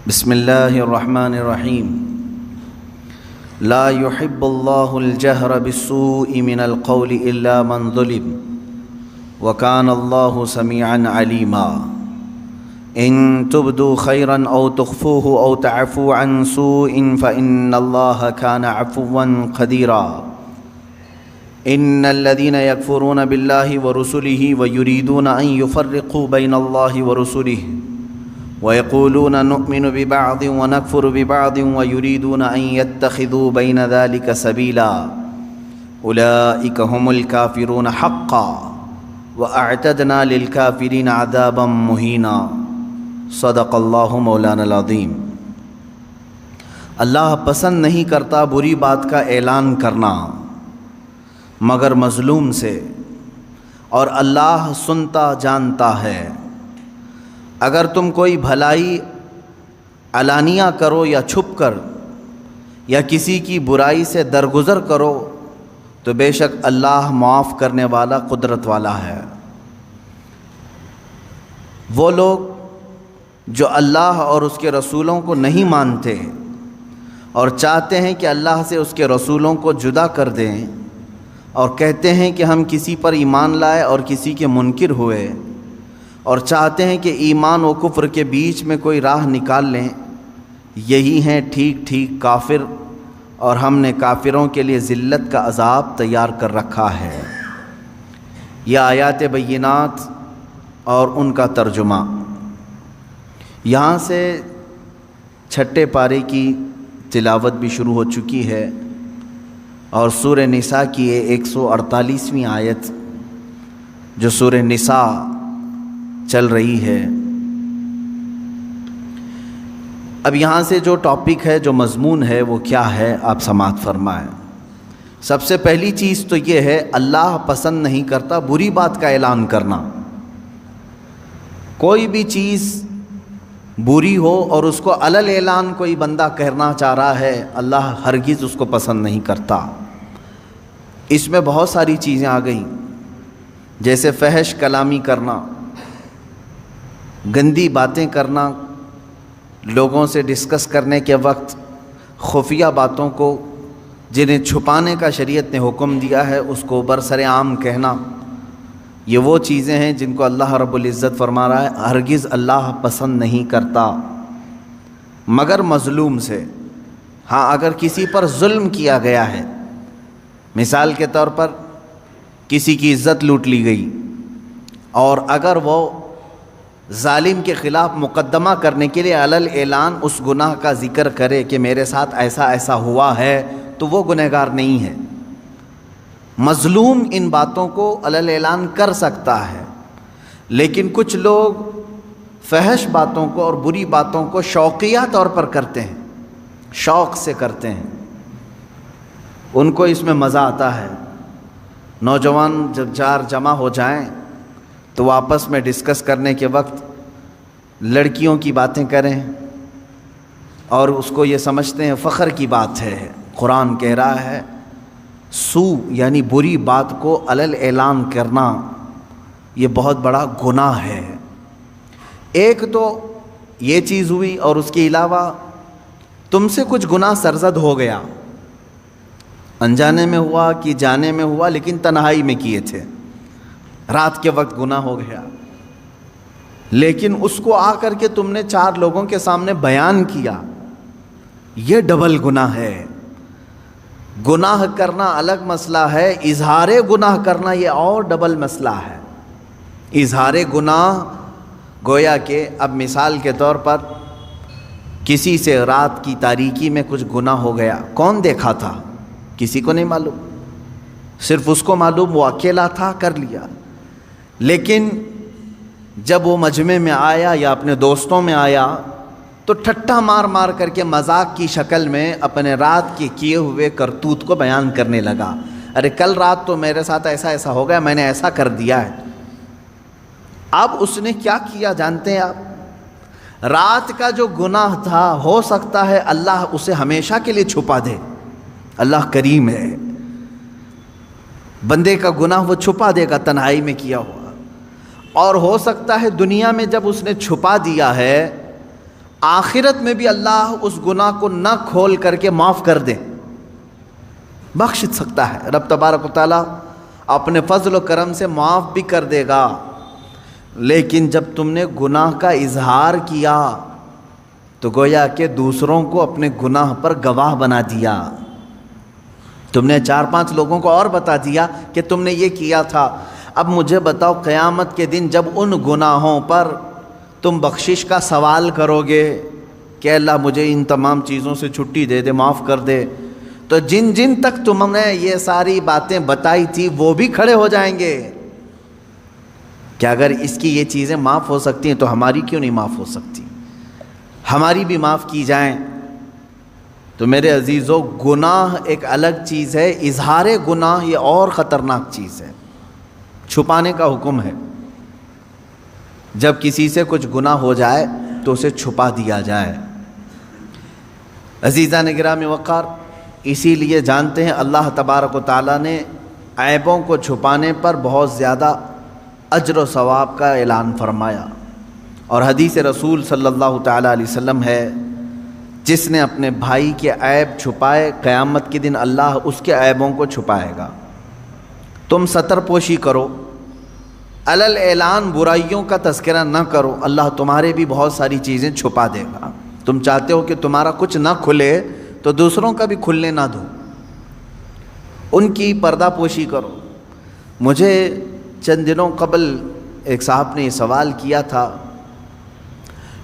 بسم اللہ الرحمن الرحیم لا يحب اللہ الجہر بالسوء من القول الا من ظلم وکان اللہ سمیعا علیما ان تبدوا خیرا او تخفوه او تعفوا عن سوء فإن اللہ کان عفوا قدیرا ان الذين يكفرون بالله ورسله ويريدون ان يفرقوا بين الله ورسله ويقولون نؤمن ببعض ونكفر ببعض ويريدون أن يتخذوا بين ذلك سبيلا أولئك هم الكافرون حقا وأعتدنا للكافرين عذابا مهينا صدق اللہ مولانا العظیم۔ اللہ پسند نہیں کرتا بری بات کا اعلان کرنا مگر مظلوم سے، اور اللہ سنتا جانتا ہے۔ اگر تم کوئی بھلائی علانیہ کرو یا چھپ کر یا کسی کی برائی سے درگزر کرو تو بے شک اللہ معاف کرنے والا قدرت والا ہے۔ وہ لوگ جو اللہ اور اس کے رسولوں کو نہیں مانتے اور چاہتے ہیں کہ اللہ سے اس کے رسولوں کو جدا کر دیں اور کہتے ہیں کہ ہم کسی پر ایمان لائے اور کسی کے منکر ہوئے اور چاہتے ہیں کہ ایمان و کفر کے بیچ میں کوئی راہ نکال لیں، یہی ہیں ٹھیک ٹھیک کافر، اور ہم نے کافروں کے لیے ذلت کا عذاب تیار کر رکھا ہے۔ یہ آیات بینات اور ان کا ترجمہ۔ یہاں سے چھٹے پارے کی تلاوت بھی شروع ہو چکی ہے اور سورہ نساء کی 148ویں آیت جو سورہ نساء چل رہی ہے۔ اب یہاں سے جو ٹاپک ہے، جو مضمون ہے، وہ کیا ہے، آپ سماعت فرمائیں۔ سب سے پہلی چیز تو یہ ہے، اللہ پسند نہیں کرتا بری بات کا اعلان کرنا۔ کوئی بھی چیز بری ہو اور اس کو علل اعلان کوئی بندہ کہنا چاہ رہا ہے، اللہ ہرگز اس کو پسند نہیں کرتا۔ اس میں بہت ساری چیزیں آ گئیں، جیسے فحش کلامی کرنا، گندی باتیں کرنا، لوگوں سے ڈسکس کرنے کے وقت خفیہ باتوں کو جنہیں چھپانے کا شریعت نے حکم دیا ہے اس کو برسر عام کہنا، یہ وہ چیزیں ہیں جن کو اللہ رب العزت فرما رہا ہے ہرگز اللہ پسند نہیں کرتا مگر مظلوم سے۔ ہاں، اگر کسی پر ظلم کیا گیا ہے، مثال کے طور پر کسی کی عزت لوٹ لی گئی، اور اگر وہ ظالم کے خلاف مقدمہ کرنے کے لیے علل اعلان اس گناہ کا ذکر کرے کہ میرے ساتھ ایسا ایسا ہوا ہے، تو وہ گنہگار نہیں ہے۔ مظلوم ان باتوں کو علل اعلان کر سکتا ہے، لیکن کچھ لوگ فحش باتوں کو اور بری باتوں کو شوقیہ طور پر کرتے ہیں، شوق سے کرتے ہیں، ان کو اس میں مزہ آتا ہے۔ نوجوان جب چار جمع ہو جائیں تو آپس میں ڈسکس کرنے کے وقت لڑکیوں کی باتیں کریں اور اس کو یہ سمجھتے ہیں فخر کی بات ہے۔ قرآن کہہ رہا ہے سو یعنی بری بات کو علل اعلان کرنا یہ بہت بڑا گناہ ہے۔ ایک تو یہ چیز ہوئی، اور اس کے علاوہ تم سے کچھ گناہ سرزد ہو گیا، انجانے میں ہوا کہ جانے میں ہوا، لیکن تنہائی میں کیے تھے، رات کے وقت گناہ ہو گیا، لیکن اس کو آ کر کے تم نے 4 لوگوں کے سامنے بیان کیا، یہ ڈبل گناہ ہے۔ گناہ کرنا الگ مسئلہ ہے، اظہار گناہ کرنا یہ اور ڈبل مسئلہ ہے۔ اظہار گناہ گویا کہ اب مثال کے طور پر کسی سے رات کی تاریکی میں کچھ گناہ ہو گیا، کون دیکھا تھا؟ کسی کو نہیں معلوم، صرف اس کو معلوم، وہ اکیلا تھا، کر لیا۔ لیکن جب وہ مجمع میں آیا یا اپنے دوستوں میں آیا تو ٹھٹا مار مار کر کے مذاق کی شکل میں اپنے رات کے کیے ہوئے کرتوت کو بیان کرنے لگا۔ ارے کل رات تو میرے ساتھ ایسا ایسا ہو گیا، میں نے ایسا کر دیا ہے۔ اب اس نے کیا کیا جانتے ہیں آپ؟ رات کا جو گناہ تھا ہو سکتا ہے اللہ اسے ہمیشہ کے لیے چھپا دے، اللہ کریم ہے، بندے کا گناہ وہ چھپا دے گا تنہائی میں کیا ہوا، اور ہو سکتا ہے دنیا میں جب اس نے چھپا دیا ہے آخرت میں بھی اللہ اس گناہ کو نہ کھول کر کے معاف کر دے، بخش سکتا ہے۔ رب تبارک و تعالیٰ اپنے فضل و کرم سے معاف بھی کر دے گا، لیکن جب تم نے گناہ کا اظہار کیا تو گویا کہ دوسروں کو اپنے گناہ پر گواہ بنا دیا، تم نے 4-5 لوگوں کو اور بتا دیا کہ تم نے یہ کیا تھا۔ اب مجھے بتاؤ قیامت کے دن جب ان گناہوں پر تم بخشش کا سوال کرو گے کہ اللہ مجھے ان تمام چیزوں سے چھٹی دے دے، معاف کر دے، تو جن جن تک تم نے یہ ساری باتیں بتائی تھی وہ بھی کھڑے ہو جائیں گے کہ اگر اس کی یہ چیزیں معاف ہو سکتی ہیں تو ہماری کیوں نہیں معاف ہو سکتی، ہماری بھی معاف کی جائیں۔ تو میرے عزیزو، گناہ ایک الگ چیز ہے، اظہار گناہ یہ اور خطرناک چیز ہے۔ چھپانے کا حکم ہے، جب کسی سے کچھ گناہ ہو جائے تو اسے چھپا دیا جائے۔ عزیزان گرامی وقار، اسی لیے جانتے ہیں اللہ تبارک و تعالیٰ نے عیبوں کو چھپانے پر بہت زیادہ اجر و ثواب کا اعلان فرمایا، اور حدیث رسول صلی اللہ تعالیٰ علیہ وسلم ہے، جس نے اپنے بھائی کے عیب چھپائے قیامت کے دن اللہ اس کے عیبوں کو چھپائے گا۔ تم ستر پوشی کرو، علل اعلان برائیوں کا تذکرہ نہ کرو، اللہ تمہارے بھی بہت ساری چیزیں چھپا دے گا۔ تم چاہتے ہو کہ تمہارا کچھ نہ کھلے تو دوسروں کا بھی کھلنے نہ دو، ان کی پردہ پوشی کرو۔ مجھے چند دنوں قبل ایک صاحب نے یہ سوال کیا تھا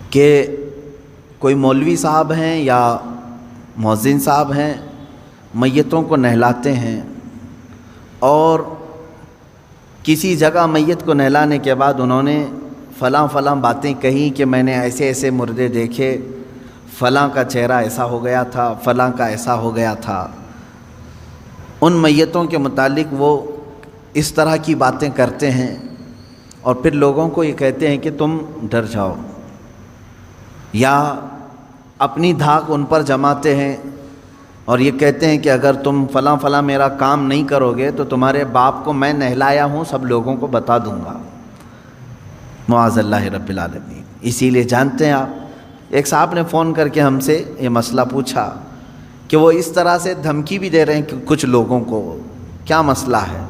کہ کوئی مولوی صاحب ہیں یا مؤذن صاحب ہیں، میتوں کو نہلاتے ہیں، اور کسی جگہ میت کو نہلانے کے بعد انہوں نے فلاں فلاں باتیں کہیں کہ میں نے ایسے ایسے مردے دیکھے، فلاں کا چہرہ ایسا ہو گیا تھا، فلاں کا ایسا ہو گیا تھا۔ ان میتوں کے متعلق وہ اس طرح کی باتیں کرتے ہیں، اور پھر لوگوں کو یہ کہتے ہیں کہ تم ڈر جاؤ، یا اپنی دھاک ان پر جماتے ہیں اور یہ کہتے ہیں کہ اگر تم فلاں فلاں میرا کام نہیں کرو گے تو تمہارے باپ کو میں نہلایا ہوں سب لوگوں کو بتا دوں گا، معاذ اللہ رب العالمین۔ اسی لیے جانتے ہیں آپ، ایک صاحب نے فون کر کے ہم سے یہ مسئلہ پوچھا کہ وہ اس طرح سے دھمکی بھی دے رہے ہیں کہ کچھ لوگوں کو، کیا مسئلہ ہے؟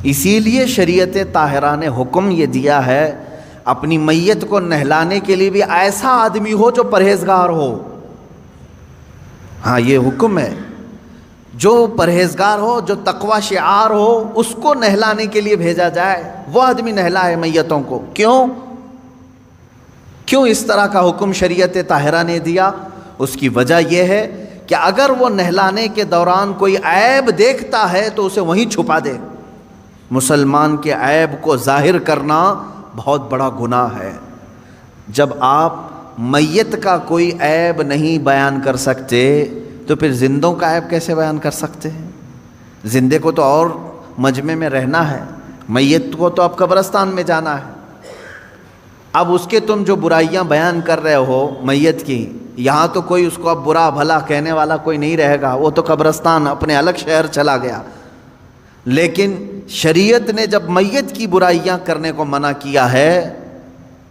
اسی لیے شریعت طاہرہ نے حکم یہ دیا ہے اپنی میت کو نہلانے کے لیے بھی ایسا آدمی ہو جو پرہیزگار ہو۔ ہاں یہ حکم ہے، جو پرہیزگار ہو، جو تقوی شعار ہو، اس کو نہلانے کے لیے بھیجا جائے، وہ آدمی نہلائے میتوں کو۔ کیوں اس طرح کا حکم شریعت طاہرہ نے دیا؟ اس کی وجہ یہ ہے کہ اگر وہ نہلانے کے دوران کوئی عیب دیکھتا ہے تو اسے وہیں چھپا دے۔ مسلمان کے عیب کو ظاہر کرنا بہت بڑا گناہ ہے۔ جب آپ میت کا کوئی عیب نہیں بیان کر سکتے تو پھر زندوں کا عیب کیسے بیان کر سکتے ہیں؟ زندے کو تو اور مجمع میں رہنا ہے، میت کو تو اب قبرستان میں جانا ہے۔ اب اس کے تم جو برائیاں بیان کر رہے ہو میت کی، یہاں تو کوئی اس کو اب برا بھلا کہنے والا کوئی نہیں رہے گا، وہ تو قبرستان اپنے الگ شہر چلا گیا۔ لیکن شریعت نے جب میت کی برائیاں کرنے کو منع کیا ہے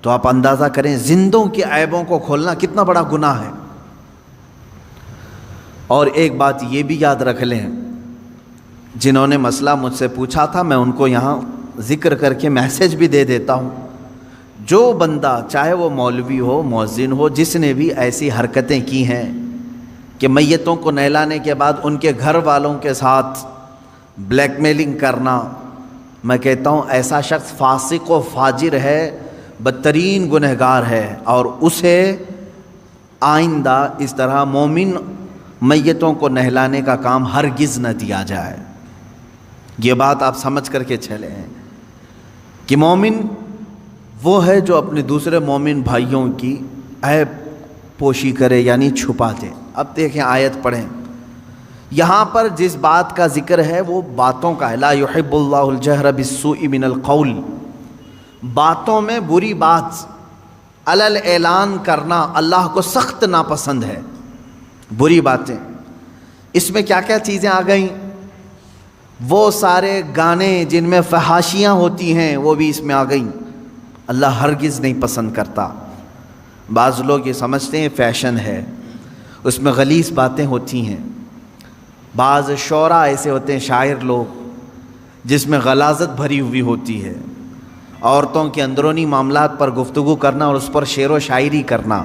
تو آپ اندازہ کریں زندوں کے عیبوں کو کھولنا کتنا بڑا گناہ ہے۔ اور ایک بات یہ بھی یاد رکھ لیں، جنہوں نے مسئلہ مجھ سے پوچھا تھا میں ان کو یہاں ذکر کر کے میسج بھی دے دیتا ہوں، جو بندہ چاہے وہ مولوی ہو، مؤذن ہو، جس نے بھی ایسی حرکتیں کی ہیں کہ میتوں کو نہلانے کے بعد ان کے گھر والوں کے ساتھ بلیک میلنگ کرنا، میں کہتا ہوں ایسا شخص فاسق و فاجر ہے، بدترین گنہگار ہے، اور اسے آئندہ اس طرح مومن میتوں کو نہلانے کا کام ہرگز نہ دیا جائے۔ یہ بات آپ سمجھ کر کے چلیں کہ مومن وہ ہے جو اپنے دوسرے مومن بھائیوں کی عیب پوشی کرے، یعنی چھپا دے۔ اب دیکھیں آیت پڑھیں، یہاں پر جس بات کا ذکر ہے وہ باتوں کا ہے، لا يحب اللہ الجہر بالسوء من القول، باتوں میں بری بات علل اعلان کرنا اللہ کو سخت ناپسند ہے، بری باتیں۔ اس میں کیا کیا چیزیں آ گئیں؟ وہ سارے گانے جن میں فحاشیاں ہوتی ہیں وہ بھی اس میں آ گئیں، اللہ ہرگز نہیں پسند کرتا۔ بعض لوگ یہ سمجھتے ہیں فیشن ہے، اس میں غلیظ باتیں ہوتی ہیں۔ بعض شعراء ایسے ہوتے ہیں، شاعر لوگ، جس میں غلاظت بھری ہوئی ہوتی ہے، عورتوں کے اندرونی معاملات پر گفتگو کرنا اور اس پر شعر و شاعری کرنا،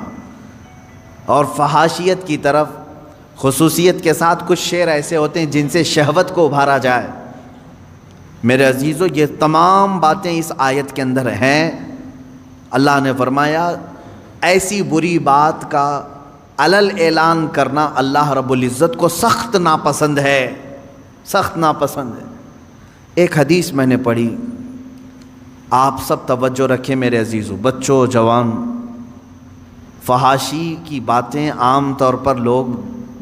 اور فحاشیت کی طرف خصوصیت کے ساتھ کچھ شعر ایسے ہوتے ہیں جن سے شہوت کو ابھارا جائے۔ میرے عزیزو، یہ تمام باتیں اس آیت کے اندر ہیں۔ اللہ نے فرمایا ایسی بری بات کا علل اعلان کرنا اللہ رب العزت کو سخت ناپسند ہے، سخت ناپسند ہے۔ ایک حدیث میں نے پڑھی، آپ سب توجہ رکھیں میرے عزیزو، بچوں، جوان۔ فحاشی کی باتیں عام طور پر لوگ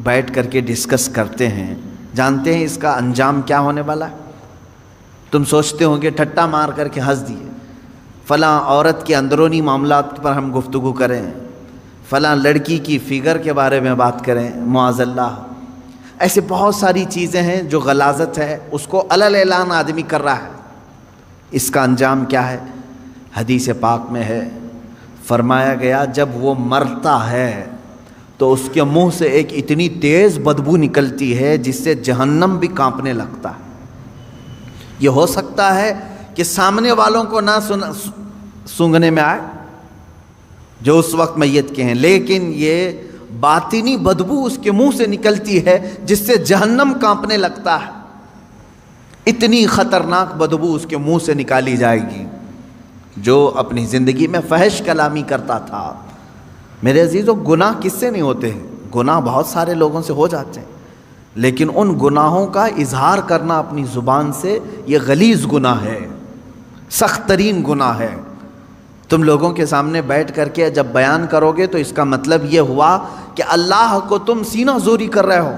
بیٹھ کر کے ڈسکس کرتے ہیں، جانتے ہیں اس کا انجام کیا ہونے والا ہے؟ تم سوچتے ہوں گے ٹھٹا مار کر کے ہنس دیے، فلاں عورت کے اندرونی معاملات پر ہم گفتگو کریں، فلاں لڑکی کی فگر کے بارے میں بات کریں، معاذ اللہ۔ ایسے بہت ساری چیزیں ہیں جو غلاظت ہے، اس کو علل اعلان آدمی کر رہا ہے۔ اس کا انجام کیا ہے؟ حدیث پاک میں ہے، فرمایا گیا جب وہ مرتا ہے تو اس کے منہ سے ایک اتنی تیز بدبو نکلتی ہے جس سے جہنم بھی کانپنے لگتا ہے۔ یہ ہو سکتا ہے کہ سامنے والوں کو نہ سونگھنے میں آئے جو اس وقت میت کے ہیں، لیکن یہ باطنی بدبو اس کے منہ سے نکلتی ہے جس سے جہنم کانپنے لگتا ہے۔ اتنی خطرناک بدبو اس کے منہ سے نکالی جائے گی جو اپنی زندگی میں فحش کلامی کرتا تھا۔ میرے عزیزو، گناہ کس سے نہیں ہوتے ہیں؟ گناہ بہت سارے لوگوں سے ہو جاتے ہیں، لیکن ان گناہوں کا اظہار کرنا اپنی زبان سے یہ غلیظ گناہ ہے، سخت ترین گناہ ہے۔ تم لوگوں کے سامنے بیٹھ کر کے جب بیان کرو گے تو اس کا مطلب یہ ہوا کہ اللہ کو تم سینہ زوری کر رہے ہو،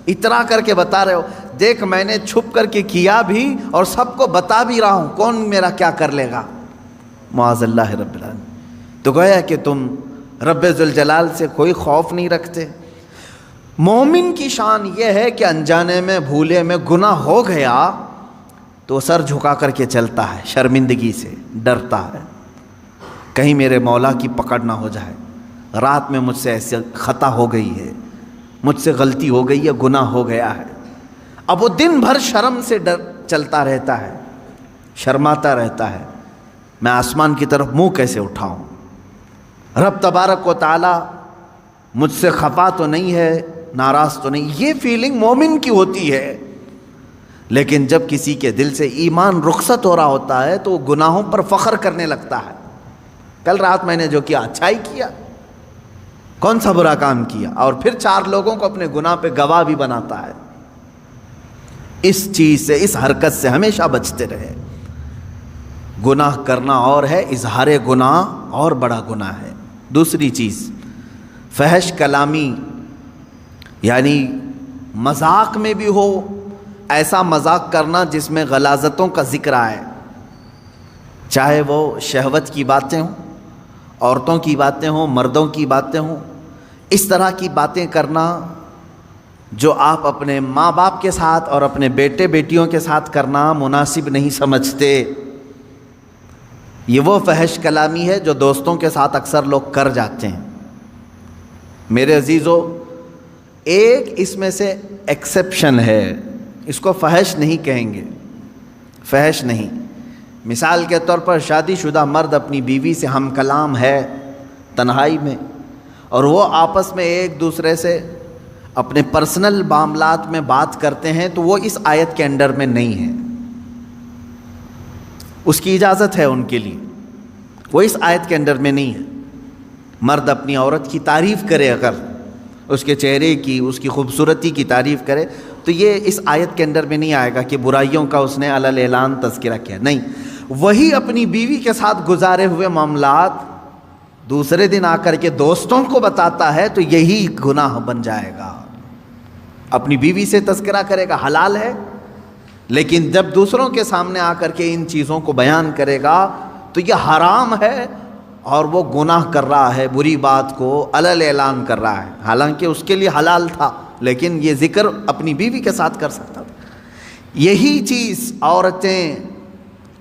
اترا کر کے بتا رہے ہو، دیکھ میں نے چھپ کر کے کیا بھی اور سب کو بتا بھی رہا ہوں، کون میرا کیا کر لے گا، معاذ اللہ رب العالمین۔ تو گویا کہ تم رب ذوالجلال سے کوئی خوف نہیں رکھتے۔ مومن کی شان یہ ہے کہ انجانے میں، بھولے میں گناہ ہو گیا تو سر جھکا کر کے چلتا ہے، شرمندگی سے ڈرتا ہے، کہیں میرے مولا کی پکڑ نہ ہو جائے، رات میں مجھ سے ایسی خطا ہو گئی ہے، مجھ سے غلطی ہو گئی ہے، گناہ ہو گیا ہے۔ اب وہ دن بھر شرم سے چلتا رہتا ہے، شرماتا رہتا ہے، میں آسمان کی طرف منہ کیسے اٹھاؤں، رب تبارک و تعالی مجھ سے خفا تو نہیں ہے، ناراض تو نہیں۔ یہ فیلنگ مومن کی ہوتی ہے، لیکن جب کسی کے دل سے ایمان رخصت ہو رہا ہوتا ہے تو وہ گناہوں پر فخر کرنے لگتا ہے۔ کل رات میں نے جو کیا اچھا ہی کیا، کون سا برا کام کیا، اور پھر 4 لوگوں کو اپنے گناہ پہ گواہ بھی بناتا ہے۔ اس چیز سے، اس حرکت سے ہمیشہ بچتے رہے۔ گناہ کرنا اور ہے، اظہار گناہ اور بڑا گناہ ہے۔ دوسری چیز، فحش کلامی، یعنی مذاق میں بھی ہو، ایسا مذاق کرنا جس میں غلاظتوں کا ذکر آئے، چاہے وہ شہوت کی باتیں ہوں، عورتوں کی باتیں ہوں، مردوں کی باتیں ہوں، اس طرح کی باتیں کرنا جو آپ اپنے ماں باپ کے ساتھ اور اپنے بیٹے بیٹیوں کے ساتھ کرنا مناسب نہیں سمجھتے۔ یہ وہ فحش کلامی ہے جو دوستوں کے ساتھ اکثر لوگ کر جاتے ہیں۔ میرے عزیزو، ایک اس میں سے ایکسیپشن ہے، اس کو فحش نہیں کہیں گے، فحش نہیں۔ مثال کے طور پر شادی شدہ مرد اپنی بیوی سے ہم کلام ہے تنہائی میں، اور وہ آپس میں ایک دوسرے سے اپنے پرسنل معاملات میں بات کرتے ہیں، تو وہ اس آیت کے انڈر میں نہیں ہے، اس کی اجازت ہے ان کے لیے، وہ اس آیت کے انڈر میں نہیں ہے۔ مرد اپنی عورت کی تعریف کرے، اگر اس کے چہرے کی، اس کی خوبصورتی کی تعریف کرے، تو یہ اس آیت کے انڈر میں نہیں آئے گا کہ برائیوں کا اس نے علل اعلان تذکرہ کیا، نہیں۔ وہی اپنی بیوی کے ساتھ گزارے ہوئے معاملات دوسرے دن آ کر کے دوستوں کو بتاتا ہے تو یہی گناہ بن جائے گا۔ اپنی بیوی سے تذکرہ کرے گا، حلال ہے، لیکن جب دوسروں کے سامنے آ کر کے ان چیزوں کو بیان کرے گا تو یہ حرام ہے، اور وہ گناہ کر رہا ہے، بری بات کو علل اعلان کر رہا ہے، حالانکہ اس کے لیے حلال تھا، لیکن یہ ذکر اپنی بیوی کے ساتھ کر سکتا تھا۔ یہی چیز عورتیں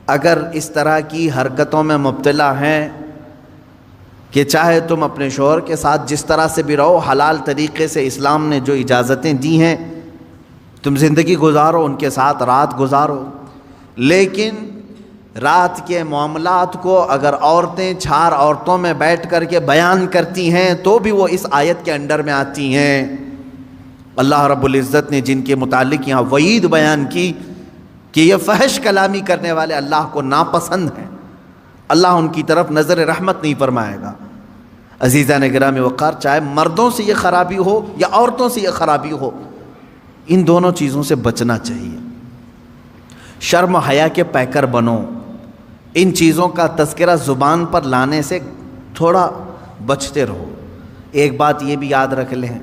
اگر اس طرح کی حرکتوں میں مبتلا ہیں کہ چاہے تم اپنے شوہر کے ساتھ جس طرح سے بھی رہو، حلال طریقے سے اسلام نے جو اجازتیں دی ہیں تم زندگی گزارو، ان کے ساتھ رات گزارو، لیکن رات کے معاملات کو اگر عورتیں 4 عورتوں میں بیٹھ کر کے بیان کرتی ہیں تو بھی وہ اس آیت کے انڈر میں آتی ہیں۔ اللہ رب العزت نے جن کے متعلق یہاں وعید بیان کی کہ یہ فحش کلامی کرنے والے اللہ کو ناپسند ہیں، اللہ ان کی طرف نظر رحمت نہیں فرمائے گا۔ عزیزان گرامی وقار، چاہے مردوں سے یہ خرابی ہو یا عورتوں سے یہ خرابی ہو، ان دونوں چیزوں سے بچنا چاہیے۔ شرم و حیا کے پیکر بنو، ان چیزوں کا تذکرہ زبان پر لانے سے تھوڑا بچتے رہو۔ ایک بات یہ بھی یاد رکھ لیں،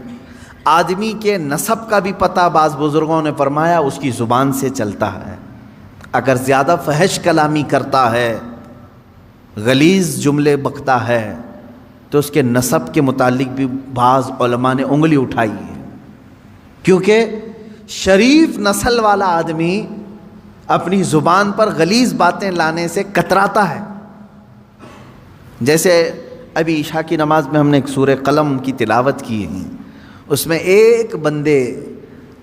آدمی کے نسب کا بھی پتہ بعض بزرگوں نے فرمایا اس کی زبان سے چلتا ہے۔ اگر زیادہ فحش کلامی کرتا ہے، غلیظ جملے بکتا ہے، تو اس کے نسب کے متعلق بھی بعض علماء نے انگلی اٹھائی ہے، کیونکہ شریف نسل والا آدمی اپنی زبان پر غلیظ باتیں لانے سے کتراتا ہے۔ جیسے ابھی عشاء کی نماز میں ہم نے ایک سورہ قلم کی تلاوت کی ہے، اس میں ایک بندے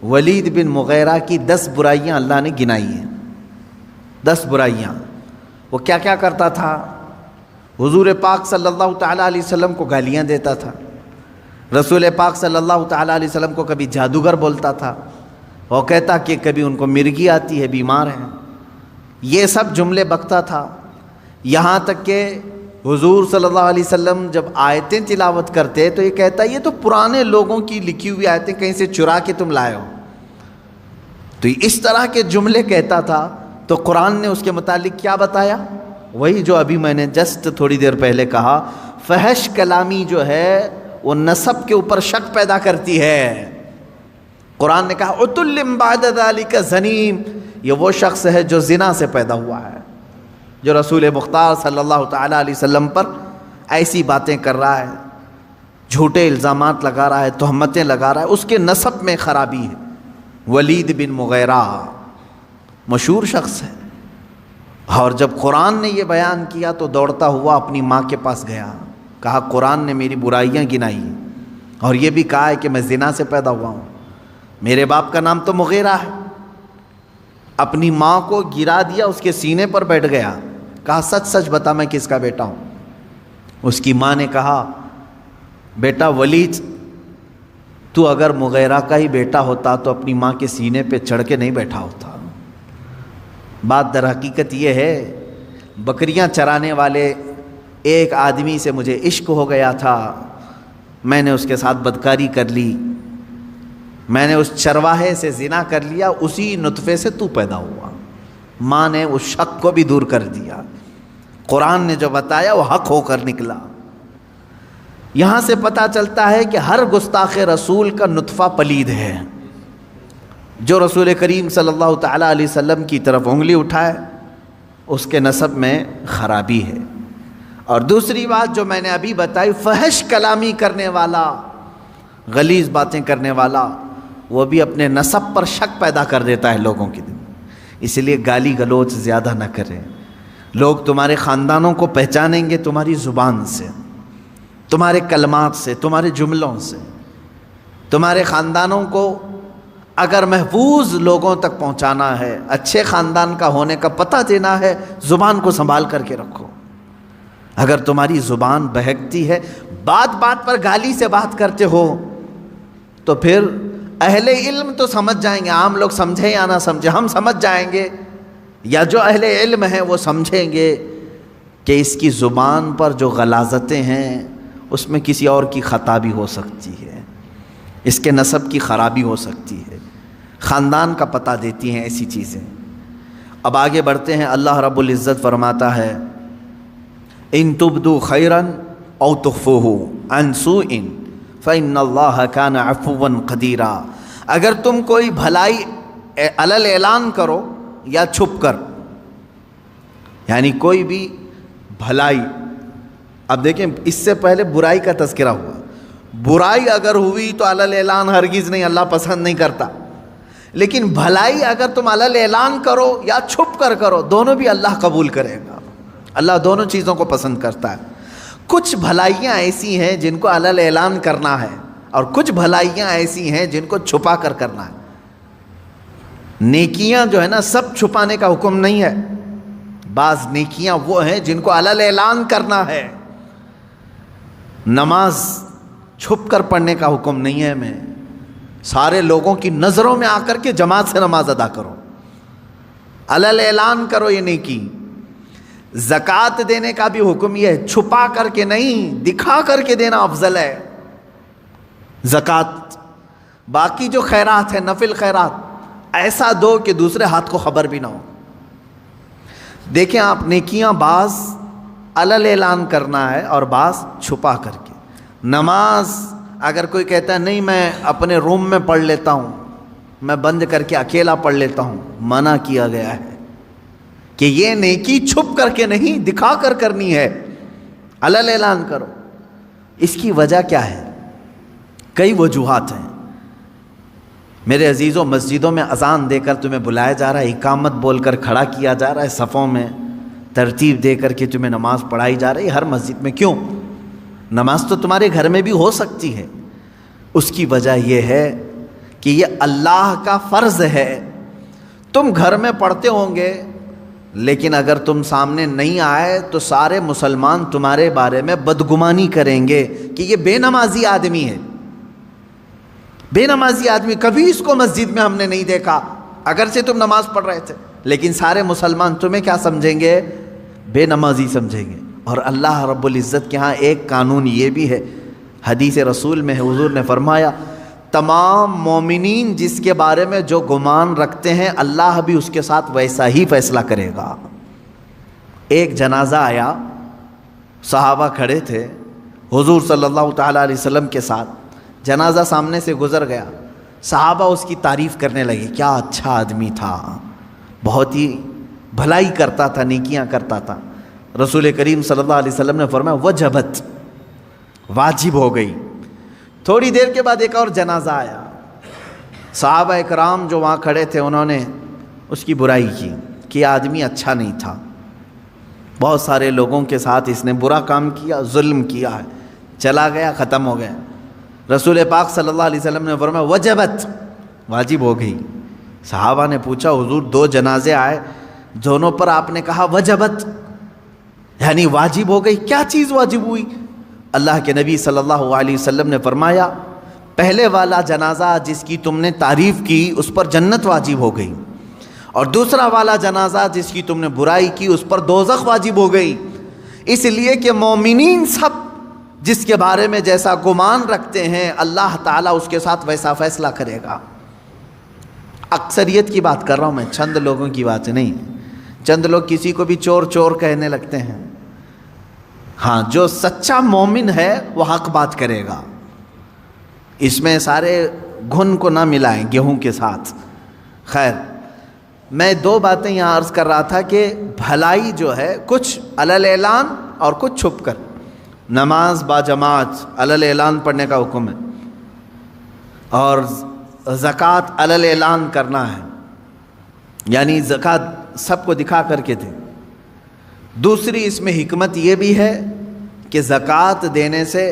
ولید بن مغیرہ کی 10 برائیاں اللہ نے گنائی ہیں۔ 10 برائیاں۔ وہ کیا کیا کرتا تھا؟ حضور پاک صلی اللہ تعالیٰ علیہ وسلم کو گالیاں دیتا تھا، رسول پاک صلی اللہ تعالیٰ علیہ وسلم کو کبھی جادوگر بولتا تھا، وہ کہتا کہ کبھی ان کو مرگی آتی ہے، بیمار ہیں، یہ سب جملے بکتا تھا۔ یہاں تک کہ حضور صلی اللہ علیہ وسلم جب آیتیں تلاوت کرتے تو یہ کہتا یہ تو پرانے لوگوں کی لکھی ہوئی آیتیں کہیں سے چرا کے تم لائے ہو، تو اس طرح کے جملے کہتا تھا۔ تو قرآن نے اس کے متعلق کیا بتایا؟ وہی جو ابھی میں نے جسٹ تھوڑی دیر پہلے کہا، فحش کلامی جو ہے وہ نسب کے اوپر شک پیدا کرتی ہے۔ قرآن نے کہا عتل بعد ذلک زنیم، یہ وہ شخص ہے جو زنا سے پیدا ہوا ہے، جو رسول مختار صلی اللہ تعالیٰ علیہ وسلم پر ایسی باتیں کر رہا ہے، جھوٹے الزامات لگا رہا ہے، تہمتیں لگا رہا ہے، اس کے نسب میں خرابی ہے۔ ولید بن مغیرہ مشہور شخص ہے، اور جب قرآن نے یہ بیان کیا تو دوڑتا ہوا اپنی ماں کے پاس گیا، کہا قرآن نے میری برائیاں گنائی اور یہ بھی کہا ہے کہ میں زنا سے پیدا ہوا ہوں، میرے باپ کا نام تو مغیرہ ہے۔ اپنی ماں کو گرا دیا، اس کے سینے پر بیٹھ گیا، کہا سچ سچ بتا میں کس کا بیٹا ہوں۔ اس کی ماں نے کہا بیٹا ولید، تو اگر مغیرہ کا ہی بیٹا ہوتا تو اپنی ماں کے سینے پہ چڑھ کے نہیں بیٹھا ہوتا۔ بات در حقیقت یہ ہے، بکریاں چرانے والے ایک آدمی سے مجھے عشق ہو گیا تھا، میں نے اس کے ساتھ بدکاری کر لی، میں نے اس چرواہے سے زنا کر لیا، اسی نطفے سے تو پیدا ہوا۔ ماں نے اس شک کو بھی دور کر دیا، قرآن نے جو بتایا وہ حق ہو کر نکلا۔ یہاں سے پتہ چلتا ہے کہ ہر گستاخ رسول کا نطفہ پلید ہے، جو رسول کریم صلی اللہ تعالیٰ علیہ وسلم کی طرف انگلی اٹھائے اس کے نسب میں خرابی ہے۔ اور دوسری بات جو میں نے ابھی بتائی، فحش کلامی کرنے والا، غلیظ باتیں کرنے والا، وہ بھی اپنے نسب پر شک پیدا کر دیتا ہے لوگوں کے دل میں۔ اس لیے گالی گلوچ زیادہ نہ کریں۔ لوگ تمہارے خاندانوں کو پہچانیں گے تمہاری زبان سے، تمہارے کلمات سے، تمہارے جملوں سے۔ تمہارے خاندانوں کو اگر محفوظ لوگوں تک پہنچانا ہے، اچھے خاندان کا ہونے کا پتہ دینا ہے، زبان کو سنبھال کر کے رکھو۔ اگر تمہاری زبان بہکتی ہے، بات بات پر گالی سے بات کرتے ہو، تو پھر اہل علم تو سمجھ جائیں گے، عام لوگ سمجھیں یا نہ سمجھیں، ہم سمجھ جائیں گے، یا جو اہل علم ہیں وہ سمجھیں گے کہ اس کی زبان پر جو غلاظتیں ہیں اس میں کسی اور کی خطا بھی ہو سکتی ہے، اس کے نسب کی خرابی ہو سکتی ہے، خاندان کا پتہ دیتی ہیں ایسی چیزیں۔ اب آگے بڑھتے ہیں، اللہ رب العزت فرماتا ہے ان تبدو خیرا او تخفوہ عن سوء فإن اللہ کان عفوا قدیرا، اگر تم کوئی بھلائی علل اعلان کرو یا چھپ کر، یعنی کوئی بھی بھلائی، اب دیکھیں اس سے پہلے برائی کا تذکرہ ہوا، برائی اگر ہوئی تو علل اعلان ہرگز نہیں، اللہ پسند نہیں کرتا، لیکن بھلائی اگر تم علل اعلان کرو یا چھپ کر کرو، دونوں بھی اللہ قبول کرے گا، اللہ دونوں چیزوں کو پسند کرتا ہے۔ کچھ بھلائیاں ایسی ہیں جن کو علل اعلان کرنا ہے، اور کچھ بھلائیاں ایسی ہیں جن کو چھپا کر کرنا ہے۔ نیکیاں جو ہے نا سب چھپانے کا حکم نہیں ہے، بعض نیکیاں وہ ہیں جن کو علل اعلان کرنا ہے۔ نماز چھپ کر پڑھنے کا حکم نہیں ہے، میں سارے لوگوں کی نظروں میں آ کر کے جماعت سے نماز ادا کرو، علل اعلان کرو یہ نیکی۔ زکوٰۃ دینے کا بھی حکم یہ ہے، چھپا کر کے نہیں، دکھا کر کے دینا افضل ہے زکوٰۃ۔ باقی جو خیرات ہے، نفل خیرات، ایسا دو کہ دوسرے ہاتھ کو خبر بھی نہ ہو۔ دیکھیں آپ، نیکیاں بعض علل اعلان کرنا ہے اور بعض چھپا کر کے۔ نماز اگر کوئی کہتا ہے نہیں میں اپنے روم میں پڑھ لیتا ہوں، میں بند کر کے اکیلا پڑھ لیتا ہوں، منع کیا گیا ہے کہ یہ نیکی چھپ کر کے نہیں، دکھا کر کرنی ہے، علل اعلان کرو۔ اس کی وجہ کیا ہے؟ کئی وجوہات ہیں میرے عزیزوں۔ مسجدوں میں اذان دے کر تمہیں بلایا جا رہا ہے، اقامت بول کر کھڑا کیا جا رہا ہے، صفوں میں ترتیب دے کر کے تمہیں نماز پڑھائی جا رہی ہے ہر مسجد میں۔ کیوں؟ نماز تو تمہارے گھر میں بھی ہو سکتی ہے۔ اس کی وجہ یہ ہے کہ یہ اللہ کا فرض ہے۔ تم گھر میں پڑھتے ہوں گے، لیکن اگر تم سامنے نہیں آئے تو سارے مسلمان تمہارے بارے میں بدگمانی کریں گے کہ یہ بے نمازی آدمی ہے، بے نمازی آدمی، کبھی اس کو مسجد میں ہم نے نہیں دیکھا، اگرچہ تم نماز پڑھ رہے تھے، لیکن سارے مسلمان تمہیں کیا سمجھیں گے؟ بے نمازی سمجھیں گے۔ اور اللہ رب العزت کے ہاں ایک قانون یہ بھی ہے، حدیث رسول میں ہے، حضور نے فرمایا تمام مومنین جس کے بارے میں جو گمان رکھتے ہیں اللہ بھی اس کے ساتھ ویسا ہی فیصلہ کرے گا۔ ایک جنازہ آیا، صحابہ کھڑے تھے حضور صلی اللہ تعالیٰ علیہ وسلم کے ساتھ، جنازہ سامنے سے گزر گیا، صحابہ اس کی تعریف کرنے لگے، کیا اچھا آدمی تھا، بہت ہی بھلائی کرتا تھا، نیکیاں کرتا تھا۔ رسول کریم صلی اللہ علیہ وسلم نے فرمایا وجبت، واجب ہو گئی۔ تھوڑی دیر کے بعد ایک اور جنازہ آیا، صحابہ اکرام جو وہاں کھڑے تھے انہوں نے اس کی برائی کی کہ یہ آدمی اچھا نہیں تھا، بہت سارے لوگوں کے ساتھ اس نے برا کام کیا، ظلم کیا ہے، چلا گیا، ختم ہو گیا۔ رسول پاک صلی اللہ علیہ وسلم نے فرمایا وجبت، واجب ہو گئی۔ صحابہ نے پوچھا حضور دو جنازے آئے، دونوں پر آپ نے کہا وجبت، یعنی واجب ہو گئی، کیا چیز واجب ہوئی؟ اللہ کے نبی صلی اللہ علیہ وسلم نے فرمایا پہلے والا جنازہ جس کی تم نے تعریف کی اس پر جنت واجب ہو گئی، اور دوسرا والا جنازہ جس کی تم نے برائی کی اس پر دوزخ واجب ہو گئی۔ اس لیے کہ مومنین سب جس کے بارے میں جیسا گمان رکھتے ہیں اللہ تعالیٰ اس کے ساتھ ویسا فیصلہ کرے گا۔ اکثریت کی بات کر رہا ہوں میں، چند لوگوں کی بات نہیں۔ چند لوگ کسی کو بھی چور چور کہنے لگتے ہیں، ہاں جو سچا مومن ہے وہ حق بات کرے گا، اس میں سارے گھن کو نہ ملائیں گیہوں کے ساتھ۔ خیر، میں دو باتیں یہاں عرض کر رہا تھا کہ بھلائی جو ہے کچھ علل اعلان اور کچھ چھپ کر۔ نماز با جماعت علل اعلان پڑھنے کا حکم ہے، اور زکوٰۃ علل اعلان کرنا ہے، یعنی زکوٰۃ سب کو دکھا کر کے دے۔ دوسری اس میں حکمت یہ بھی ہے کہ زکوٰۃ دینے سے،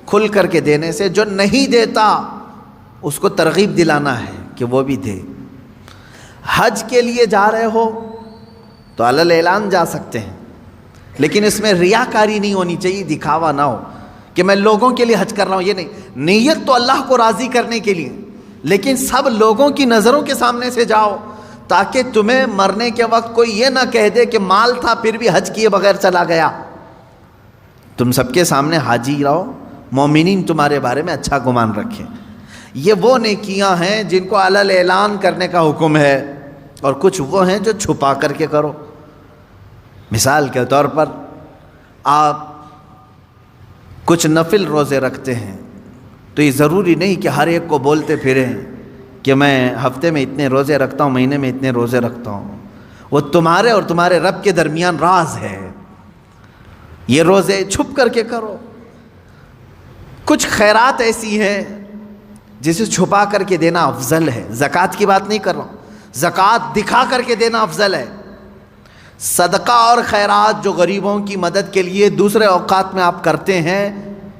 کھل کر کے دینے سے جو نہیں دیتا اس کو ترغیب دلانا ہے کہ وہ بھی دے۔ حج کے لیے جا رہے ہو تو علل اعلان جا سکتے ہیں، لیکن اس میں ریاکاری نہیں ہونی چاہیے، دکھاوا نہ ہو کہ میں لوگوں کے لیے حج کر رہا ہوں، یہ نہیں۔ نیت تو اللہ کو راضی کرنے کے لیے، لیکن سب لوگوں کی نظروں کے سامنے سے جاؤ تاکہ تمہیں مرنے کے وقت کوئی یہ نہ کہہ دے کہ مال تھا پھر بھی حج کیے بغیر چلا گیا۔ تم سب کے سامنے حاجی رہو، مومنین تمہارے بارے میں اچھا گمان رکھیں۔ یہ وہ نیکیاں ہیں جن کو علل اعلان کرنے کا حکم ہے، اور کچھ وہ ہیں جو چھپا کر کے کرو۔ مثال کے طور پر آپ کچھ نفل روزے رکھتے ہیں تو یہ ضروری نہیں کہ ہر ایک کو بولتے پھریں کہ میں ہفتے میں اتنے روزے رکھتا ہوں، مہینے میں اتنے روزے رکھتا ہوں۔ وہ تمہارے اور تمہارے رب کے درمیان راز ہے، یہ روزے چھپ کر کے کرو۔ کچھ خیرات ایسی ہیں جسے چھپا کر کے دینا افضل ہے، زکوٰۃ کی بات نہیں کر رہا ہوں، زکوٰۃ دکھا کر کے دینا افضل ہے۔ صدقہ اور خیرات جو غریبوں کی مدد کے لیے دوسرے اوقات میں آپ کرتے ہیں،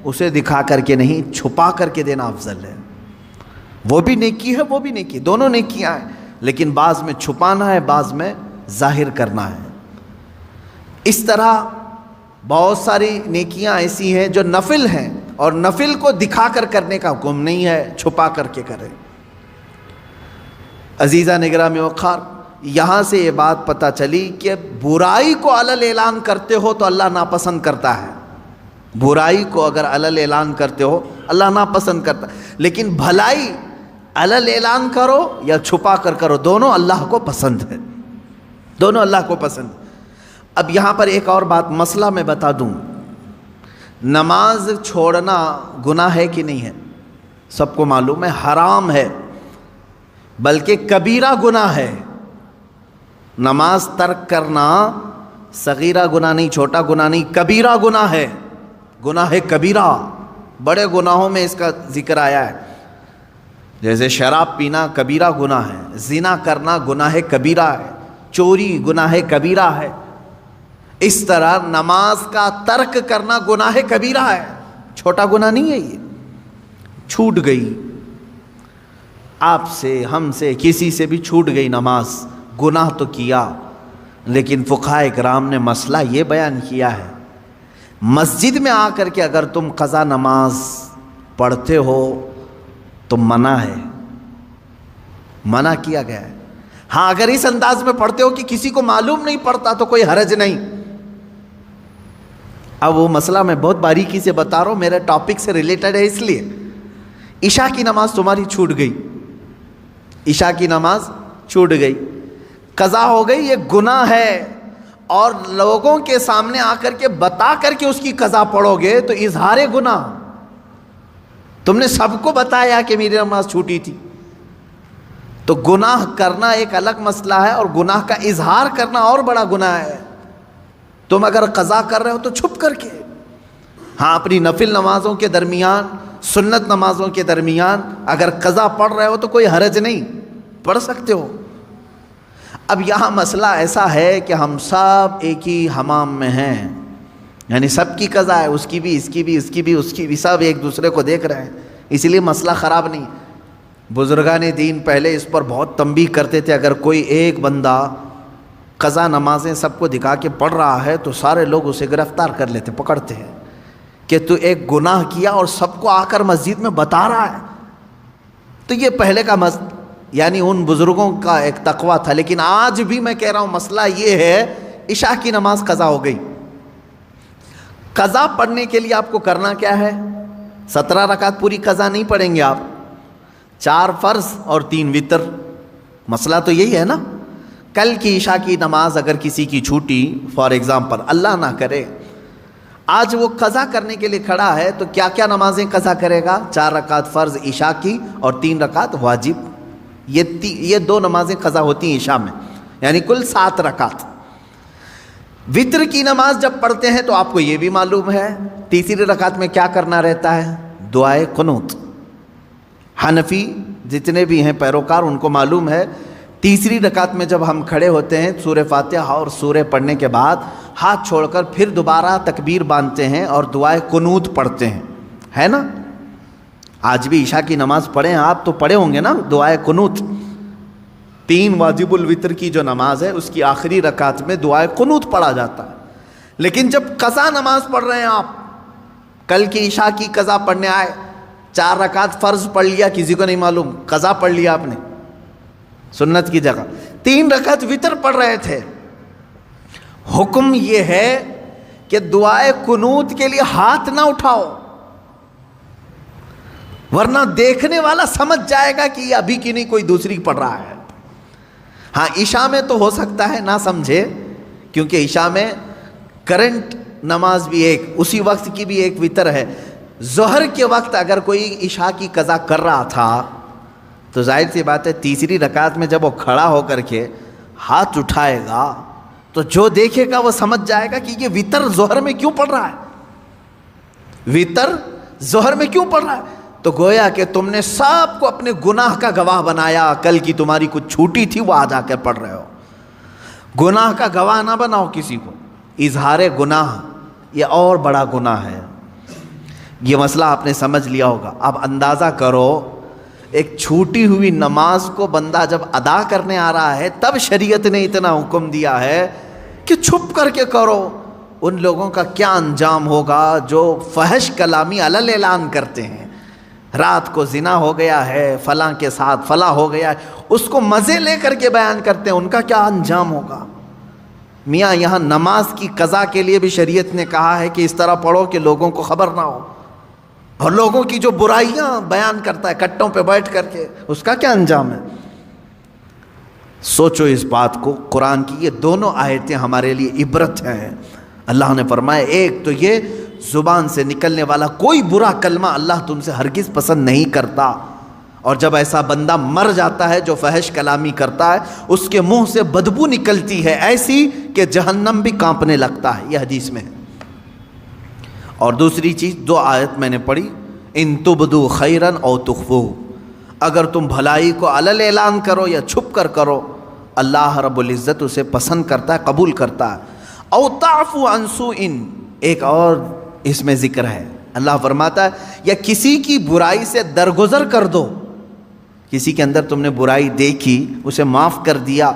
اسے دکھا کر کے نہیں، چھپا کر کے دینا افضل ہے۔ وہ بھی نیکی ہے، وہ بھی نیکی، دونوں نیکیاں ہیں، لیکن بعض میں چھپانا ہے، بعض میں ظاہر کرنا ہے۔ اس طرح بہت ساری نیکیاں ایسی ہیں جو نفل ہیں، اور نفل کو دکھا کر کرنے کا حکم نہیں ہے، چھپا کر کے کریں۔ عزیزہ نگرامی وقار، یہاں سے یہ بات پتہ چلی کہ برائی کو علل اعلان کرتے ہو تو اللہ ناپسند کرتا ہے۔ برائی کو اگر علل اعلان کرتے ہو اللہ ناپسند کرتا ہے، لیکن بھلائی علل اعلان کرو یا چھپا کر کرو، دونوں اللہ کو پسند ہے، دونوں اللہ کو پسند۔ اب یہاں پر ایک اور بات مسئلہ میں بتا دوں، نماز چھوڑنا گناہ ہے کہ نہیں ہے؟ سب کو معلوم ہے حرام ہے، بلکہ کبیرہ گناہ ہے۔ نماز ترک کرنا صغیرہ گناہ نہیں، چھوٹا گناہ نہیں، کبیرہ گناہ ہے، گناہ کبیرہ۔ بڑے گناہوں میں اس کا ذکر آیا ہے، جیسے شراب پینا کبیرہ گناہ ہے، زنا کرنا گناہ کبیرہ ہے، چوری گناہ کبیرہ ہے۔ اس طرح نماز کا ترک کرنا گناہ کبیرہ ہے، چھوٹا گناہ نہیں ہے۔ یہ چھوٹ گئی آپ سے، ہم سے، کسی سے بھی چھوٹ گئی نماز، گناہ تو کیا، لیکن فقہاء کرام نے مسئلہ یہ بیان کیا ہے، مسجد میں آ کر کے اگر تم قضا نماز پڑھتے ہو تو منع ہے، منع کیا گیا ہے۔ ہاں اگر اس انداز میں پڑھتے ہو کہ کسی کو معلوم نہیں پڑتا تو کوئی حرج نہیں۔ اب وہ مسئلہ میں بہت باریکی سے بتا رہا ہوں، میرے ٹاپک سے ریلیٹڈ ہے، اس لیے عشاء کی نماز تمہاری چھوٹ گئی، عشاء کی نماز چھوٹ گئی، قضا ہو گئی، یہ گناہ ہے، اور لوگوں کے سامنے آ کر کے بتا کر کے اس کی قضا پڑھو گے تو اظہار گناہ، تم نے سب کو بتایا کہ میری نماز چھوٹی تھی۔ تو گناہ کرنا ایک الگ مسئلہ ہے، اور گناہ کا اظہار کرنا اور بڑا گناہ ہے۔ تم اگر قضا کر رہے ہو تو چھپ کر کے، ہاں اپنی نفل نمازوں کے درمیان، سنت نمازوں کے درمیان اگر قضا پڑھ رہے ہو تو کوئی حرج نہیں، پڑھ سکتے ہو۔ اب یہاں مسئلہ ایسا ہے کہ ہم سب ایک ہی حمام میں ہیں، یعنی سب کی قضا ہے، اس کی بھی، اس کی بھی، اس کی بھی، اس کی بھی، سب ایک دوسرے کو دیکھ رہے ہیں، اسی لیے مسئلہ خراب نہیں۔ بزرگان دین پہلے اس پر بہت تنبیہ کرتے تھے، اگر کوئی ایک بندہ قضا نمازیں سب کو دکھا کے پڑھ رہا ہے تو سارے لوگ اسے گرفتار کر لیتے، پکڑتے ہیں کہ تو ایک گناہ کیا اور سب کو آ کر مسجد میں بتا رہا ہے۔ تو یہ پہلے کا یعنی ان بزرگوں کا ایک تقویٰ تھا، لیکن آج بھی میں کہہ رہا ہوں مسئلہ یہ ہے، عشاء کی نماز قضا ہو گئی، قضا پڑھنے کے لیے آپ کو کرنا کیا ہے؟ 17 رکعت پوری قضا نہیں پڑھیں گے آپ، 4 فرض اور 3 وتر۔ مسئلہ تو یہی ہے نا، کل کی عشاء کی نماز اگر کسی کی چھوٹی، فار ایگزامپل اللہ نہ کرے، آج وہ قضا کرنے کے لیے کھڑا ہے تو کیا کیا نمازیں قضا کرے گا؟ 4 رکعت فرض عشاء کی اور 3 رکعت واجب، یہ 2 نمازیں قضا ہوتی ہیں عشاء میں، یعنی کل 7 رکعت۔ وتر کی نماز جب پڑھتے ہیں تو آپ کو یہ بھی معلوم ہے تیسری رکعت میں کیا کرنا رہتا ہے؟ دعائے قنوت۔ حنفی جتنے بھی ہیں پیروکار ان کو معلوم ہے، تیسری رکعت میں جب ہم کھڑے ہوتے ہیں سورہ فاتحہ اور سورہ پڑھنے کے بعد ہاتھ چھوڑ کر پھر دوبارہ تکبیر باندھتے ہیں اور دعائے قنوت پڑھتے ہیں، ہے نا؟ آج بھی عشاء کی نماز پڑھیں آپ تو پڑھے ہوں گے نا دعائے قنوت۔ 3 واجب الوتر کی جو نماز ہے اس کی آخری رکعت میں دعائے قنوت پڑھا جاتا ہے۔ لیکن جب قضا نماز پڑھ رہے ہیں آپ، کل کی عشاء کی قضا پڑھنے آئے، 4 رکعت فرض پڑھ لیا، کسی کو نہیں معلوم، قضا پڑھ لیا آپ نے سنت کی جگہ، 3 رکعت وتر پڑھ رہے تھے، حکم یہ ہے کہ دعائے قنوت کے لیے ہاتھ نہ اٹھاؤ، ورنہ دیکھنے والا سمجھ جائے گا کہ یہ ابھی کی نہیں کوئی دوسری پڑھ رہا ہے۔ ہاں عشاء میں تو ہو سکتا ہے نہ سمجھے، کیونکہ عشاء میں کرنٹ نماز بھی ایک، اسی وقت کی بھی ایک وتر ہے۔ ظہر کے وقت اگر کوئی عشاء کی قضا کر رہا تھا تو ظاہر سی بات ہے تیسری رکعت میں جب وہ کھڑا ہو کر کے ہاتھ اٹھائے گا تو جو دیکھے گا وہ سمجھ جائے گا کہ یہ وتر ظہر میں کیوں پڑھ رہا ہے، وتر ظہر میں کیوں پڑھ رہا ہے۔ تو گویا کہ تم نے سب کو اپنے گناہ کا گواہ بنایا، کل کی تمہاری کچھ چھوٹی تھی وہ آج آ کر پڑھ رہے ہو۔ گناہ کا گواہ نہ بناؤ کسی کو. اظہار گناہ یہ اور بڑا گناہ ہے. یہ مسئلہ آپ نے سمجھ لیا ہوگا. اب اندازہ کرو ایک چھوٹی ہوئی نماز کو بندہ جب ادا کرنے آ رہا ہے تب شریعت نے اتنا حکم دیا ہے کہ چھپ کر کے کرو. ان لوگوں کا کیا انجام ہوگا جو فحش کلامی علل اعلان کرتے ہیں. رات کو زنا ہو گیا ہے فلاں کے ساتھ، فلاں ہو گیا ہے، اس کو مزے لے کر کے بیان کرتے ہیں. ان کا کیا انجام ہوگا؟ میاں یہاں نماز کی قضا کے لیے بھی شریعت نے کہا ہے کہ اس طرح پڑھو کہ لوگوں کو خبر نہ ہو. اور لوگوں کی جو برائیاں بیان کرتا ہے کٹوں پہ بیٹھ کر کے، اس کا کیا انجام ہے؟ سوچو اس بات کو. قرآن کی یہ دونوں آیتیں ہمارے لیے عبرت ہیں. اللہ نے فرمایا ایک تو یہ زبان سے نکلنے والا کوئی برا کلمہ اللہ تم سے ہرگز پسند نہیں کرتا. اور جب ایسا بندہ مر جاتا ہے جو فحش کلامی کرتا ہے، اس کے منہ سے بدبو نکلتی ہے ایسی کہ جہنم بھی کانپنے لگتا ہے. یہ حدیث میں ہے. اور دوسری چیز، دو آیت میں نے پڑھی، ان تبدو خیرن او تخفو، اگر تم بھلائی کو علل اعلان کرو یا چھپ کر کرو، اللہ رب العزت اسے پسند کرتا ہے، قبول کرتا ہے. او تعفو عن سوء، ایک اور اس میں ذکر ہے. اللہ فرماتا ہے یا کسی کی برائی سے درگزر کر دو. کسی کے اندر تم نے برائی دیکھی، اسے معاف کر دیا.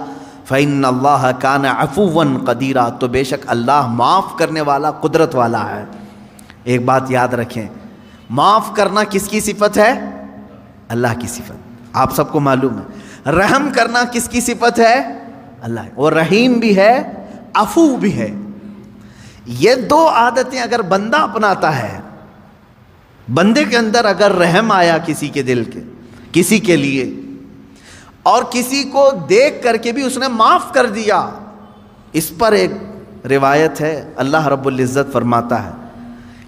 فإن اللہ کان عفوا قدیرا، تو بے شک اللہ معاف کرنے والا، قدرت والا ہے. ایک بات یاد رکھیں، معاف کرنا کس کی صفت ہے؟ اللہ کی صفت. آپ سب کو معلوم ہے. رحم کرنا کس کی صفت ہے؟ اللہ. وہ رحیم بھی ہے، عفو بھی ہے. یہ دو عادتیں اگر بندہ اپناتا ہے، بندے کے اندر اگر رحم آیا کسی کے دل کے، کسی کے لیے، اور کسی کو دیکھ کر کے بھی اس نے معاف کر دیا، اس پر ایک روایت ہے اللہ رب العزت فرماتا ہے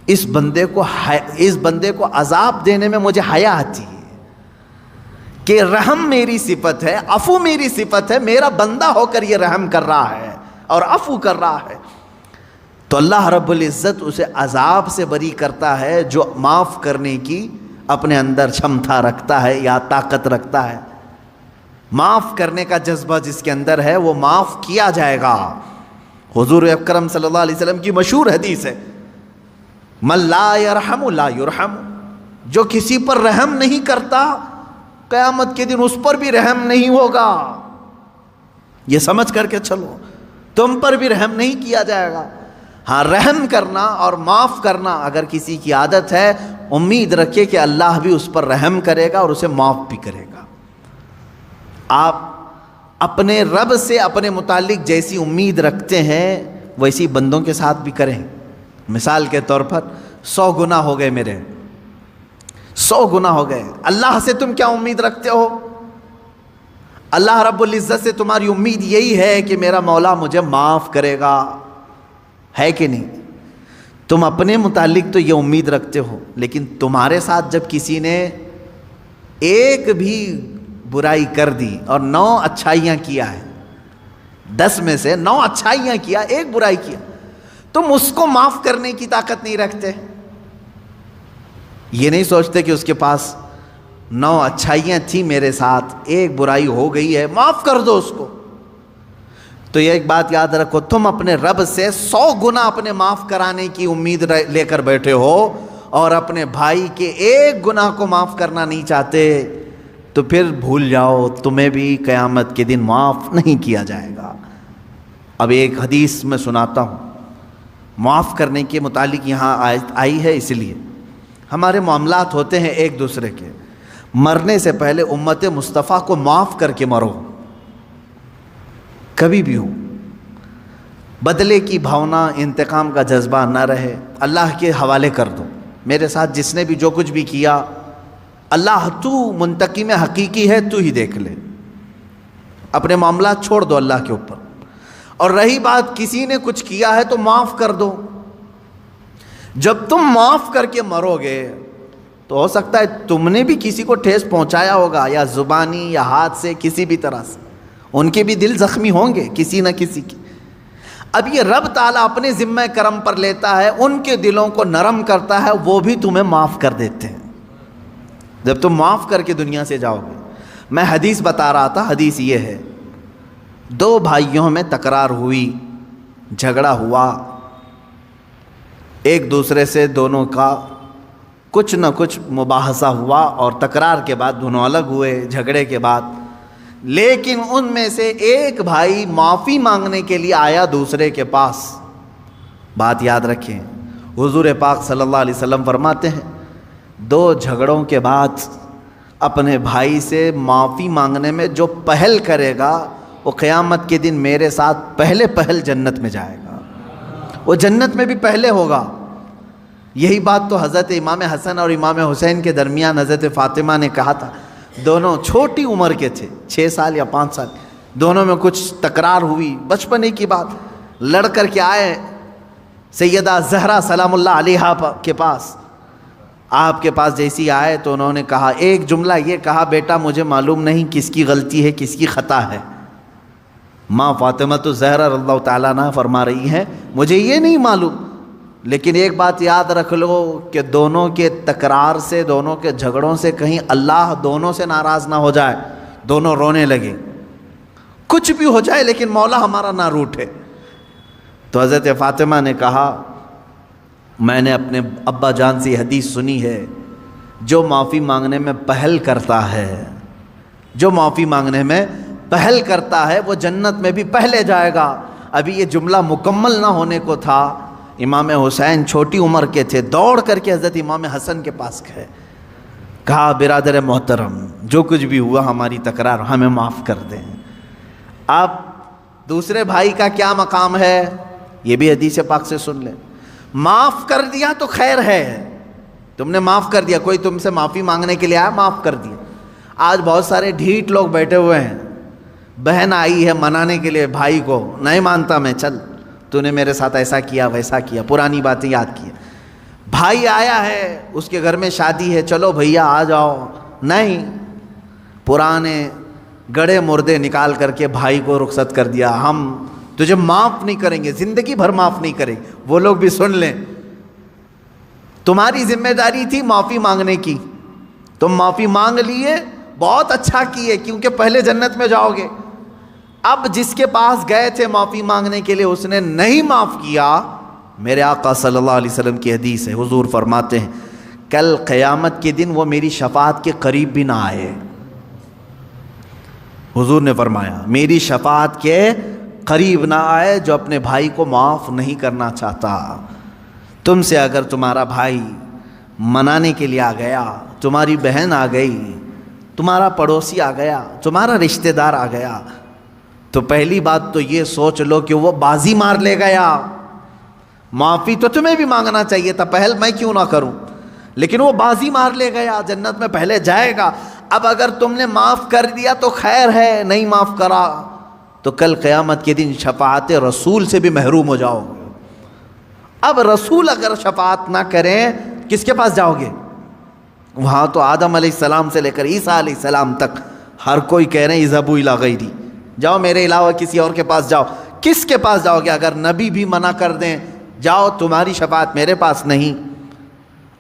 اس بندے کو عذاب دینے میں مجھے حیا آتی ہے کہ رحم میری صفت ہے، عفو میری صفت ہے، میرا بندہ ہو کر یہ رحم کر رہا ہے اور عفو کر رہا ہے. تو اللہ رب العزت اسے عذاب سے بری کرتا ہے جو معاف کرنے کی اپنے اندر چھمتا رکھتا ہے یا طاقت رکھتا ہے. معاف کرنے کا جذبہ جس کے اندر ہے وہ معاف کیا جائے گا. حضور اکرم صلی اللہ علیہ وسلم کی مشہور حدیث ہے، من لا یرحم لا یرحم، جو کسی پر رحم نہیں کرتا قیامت کے دن اس پر بھی رحم نہیں ہوگا. یہ سمجھ کر کے چلو، تم پر بھی رحم نہیں کیا جائے گا. ہاں، رحم کرنا اور معاف کرنا اگر کسی کی عادت ہے، امید رکھے کہ اللہ بھی اس پر رحم کرے گا اور اسے معاف بھی کرے گا. آپ اپنے رب سے اپنے متعلق جیسی امید رکھتے ہیں ویسی بندوں کے ساتھ بھی کریں. مثال کے طور پر 100 گناہ ہو گئے میرے، 100 گناہ ہو گئے. اللہ سے تم کیا امید رکھتے ہو؟ اللہ رب العزت سے تمہاری امید یہی ہے کہ میرا مولا مجھے معاف کرے گا، ہے کہ نہیں؟ تم اپنے متعلق تو یہ امید رکھتے ہو، لیکن تمہارے ساتھ جب کسی نے ایک بھی برائی کر دی اور 9 اچھائیاں کیا ہے، 10 میں سے 9 اچھائیاں کیا، ایک برائی کیا، تم اس کو معاف کرنے کی طاقت نہیں رکھتے. یہ نہیں سوچتے کہ اس کے پاس 9 اچھائیاں تھیں میرے ساتھ، ایک برائی ہو گئی ہے، معاف کر دو اس کو. تو یہ ایک بات یاد رکھو، تم اپنے رب سے 100 گناہ اپنے معاف کرانے کی امید لے کر بیٹھے ہو اور اپنے بھائی کے ایک گناہ کو معاف کرنا نہیں چاہتے، تو پھر بھول جاؤ تمہیں بھی قیامت کے دن معاف نہیں کیا جائے گا. اب ایک حدیث میں سناتا ہوں معاف کرنے کے متعلق، یہاں آئی ہے اس لیے ہمارے معاملات ہوتے ہیں ایک دوسرے کے. مرنے سے پہلے امت مصطفیٰ کو معاف کر کے مرو، کبھی بھی ہو. بدلے کی بھاونا، انتقام کا جذبہ نہ رہے، اللہ کے حوالے کر دو. میرے ساتھ جس نے بھی جو کچھ بھی کیا، اللہ تو منتقم حقیقی ہے، تو ہی دیکھ لے. اپنے معاملات چھوڑ دو اللہ کے اوپر. اور رہی بات کسی نے کچھ کیا ہے تو معاف کر دو. جب تم معاف کر کے مرو گے تو ہو سکتا ہے تم نے بھی کسی کو ٹھیس پہنچایا ہوگا، یا زبانی یا ہاتھ سے، کسی بھی طرح سے. ان کے بھی دل زخمی ہوں گے کسی نہ کسی کے. اب یہ رب تعالیٰ اپنے ذمہ کرم پر لیتا ہے، ان کے دلوں کو نرم کرتا ہے، وہ بھی تمہیں معاف کر دیتے ہیں جب تم معاف کر کے دنیا سے جاؤ گے. میں حدیث بتا رہا تھا، حدیث یہ ہے دو بھائیوں میں تکرار ہوئی، جھگڑا ہوا، ایک دوسرے سے دونوں کا کچھ نہ کچھ مباحثہ ہوا اور تکرار کے بعد دونوں الگ ہوئے جھگڑے کے بعد. لیکن ان میں سے ایک بھائی معافی مانگنے کے لیے آیا دوسرے کے پاس. بات یاد رکھیں، حضور پاک صلی اللہ علیہ وسلم فرماتے ہیں دو جھگڑوں کے بعد اپنے بھائی سے معافی مانگنے میں جو پہل کرے گا وہ قیامت کے دن میرے ساتھ پہلے جنت میں جائے گا، وہ جنت میں بھی پہلے ہوگا. یہی بات تو حضرت امام حسن اور امام حسین کے درمیان حضرت فاطمہ نے کہا تھا. دونوں چھوٹی عمر کے تھے، 6 سال یا 5 سال، دونوں میں کچھ تکرار ہوئی، بچپنے کی بات. لڑ کر کے آئے سیدہ زہرا سلام اللہ علیہا کے پاس. آپ کے پاس جیسی آئے تو انہوں نے کہا، ایک جملہ یہ کہا، بیٹا مجھے معلوم نہیں کس کی غلطی ہے کس کی خطا ہے. ماں فاطمہ تو زہرا رضی اللہ تعالیٰ عنہا فرما رہی ہیں مجھے یہ نہیں معلوم، لیکن ایک بات یاد رکھ لو کہ دونوں کے تکرار سے، دونوں کے جھگڑوں سے کہیں اللہ دونوں سے ناراض نہ ہو جائے، دونوں رونے لگے. کچھ بھی ہو جائے لیکن مولا ہمارا نہ روٹھے. تو حضرت فاطمہ نے کہا میں نے اپنے ابا جان سے یہ حدیث سنی ہے، جو معافی مانگنے میں پہل کرتا ہے، جو معافی مانگنے میں پہل کرتا ہے وہ جنت میں بھی پہلے جائے گا. ابھی یہ جملہ مکمل نہ ہونے کو تھا، امام حسین چھوٹی عمر کے تھے، دوڑ کر کے حضرت امام حسن کے پاس گئے، کہا برادر محترم جو کچھ بھی ہوا ہماری تکرار ہمیں معاف کر دیں. اب دوسرے بھائی کا کیا مقام ہے یہ بھی حدیث پاک سے سن لیں. معاف کر دیا تو خیر ہے، تم نے معاف کر دیا، کوئی تم سے معافی مانگنے کے لیے آیا معاف کر دیا. آج بہت سارے ڈھیٹ لوگ بیٹھے ہوئے ہیں، بہن آئی ہے منانے کے لیے بھائی کو، نہیں مانتا میں، چل تو نے میرے ساتھ ایسا کیا ویسا کیا، پرانی باتیں یاد کی. بھائی آیا ہے اس کے گھر میں شادی ہے، چلو بھیا آ جاؤ، نہیں، پرانے گڑے مردے نکال کر کے بھائی کو رخصت کر دیا. ہم تجھے معاف نہیں کریں گے، زندگی بھر معاف نہیں کریں گے. وہ لوگ بھی سن لیں، تمہاری ذمہ داری تھی معافی مانگنے کی، تم معافی مانگ لیے، بہت اچھا کیے کیونکہ پہلے جنت میں جاؤ گے. اب جس کے پاس گئے تھے معافی مانگنے کے لیے اس نے نہیں معاف کیا، میرے آقا صلی اللہ علیہ وسلم کی حدیث ہے، حضور فرماتے ہیں کل قیامت کے دن وہ میری شفاعت کے قریب بھی نہ آئے. حضور نے فرمایا میری شفاعت کے قریب نہ آئے جو اپنے بھائی کو معاف نہیں کرنا چاہتا. تم سے اگر تمہارا بھائی منانے کے لیے آ گیا، تمہاری بہن آ گئی، تمہارا پڑوسی آ گیا، تمہارا رشتہ دار آ گیا، تو پہلی بات تو یہ سوچ لو کہ وہ بازی مار لے گیا. معافی تو تمہیں بھی مانگنا چاہیے تھا، پہل میں کیوں نہ کروں، لیکن وہ بازی مار لے گیا، جنت میں پہلے جائے گا. اب اگر تم نے معاف کر دیا تو خیر ہے، نہیں معاف کرا تو کل قیامت کے دن شفاعت رسول سے بھی محروم ہو جاؤ گے. اب رسول اگر شفاعت نہ کریں کس کے پاس جاؤ گے؟ وہاں تو آدم علیہ السلام سے لے کر عیسیٰ علیہ السلام تک ہر کوئی کہہ رہے ہیں اذهبوا الی غیری، جاؤ میرے علاوہ کسی اور کے پاس جاؤ. کس کے پاس جاؤ گے؟ اگر نبی بھی منع کر دیں جاؤ تمہاری شفاعت میرے پاس نہیں.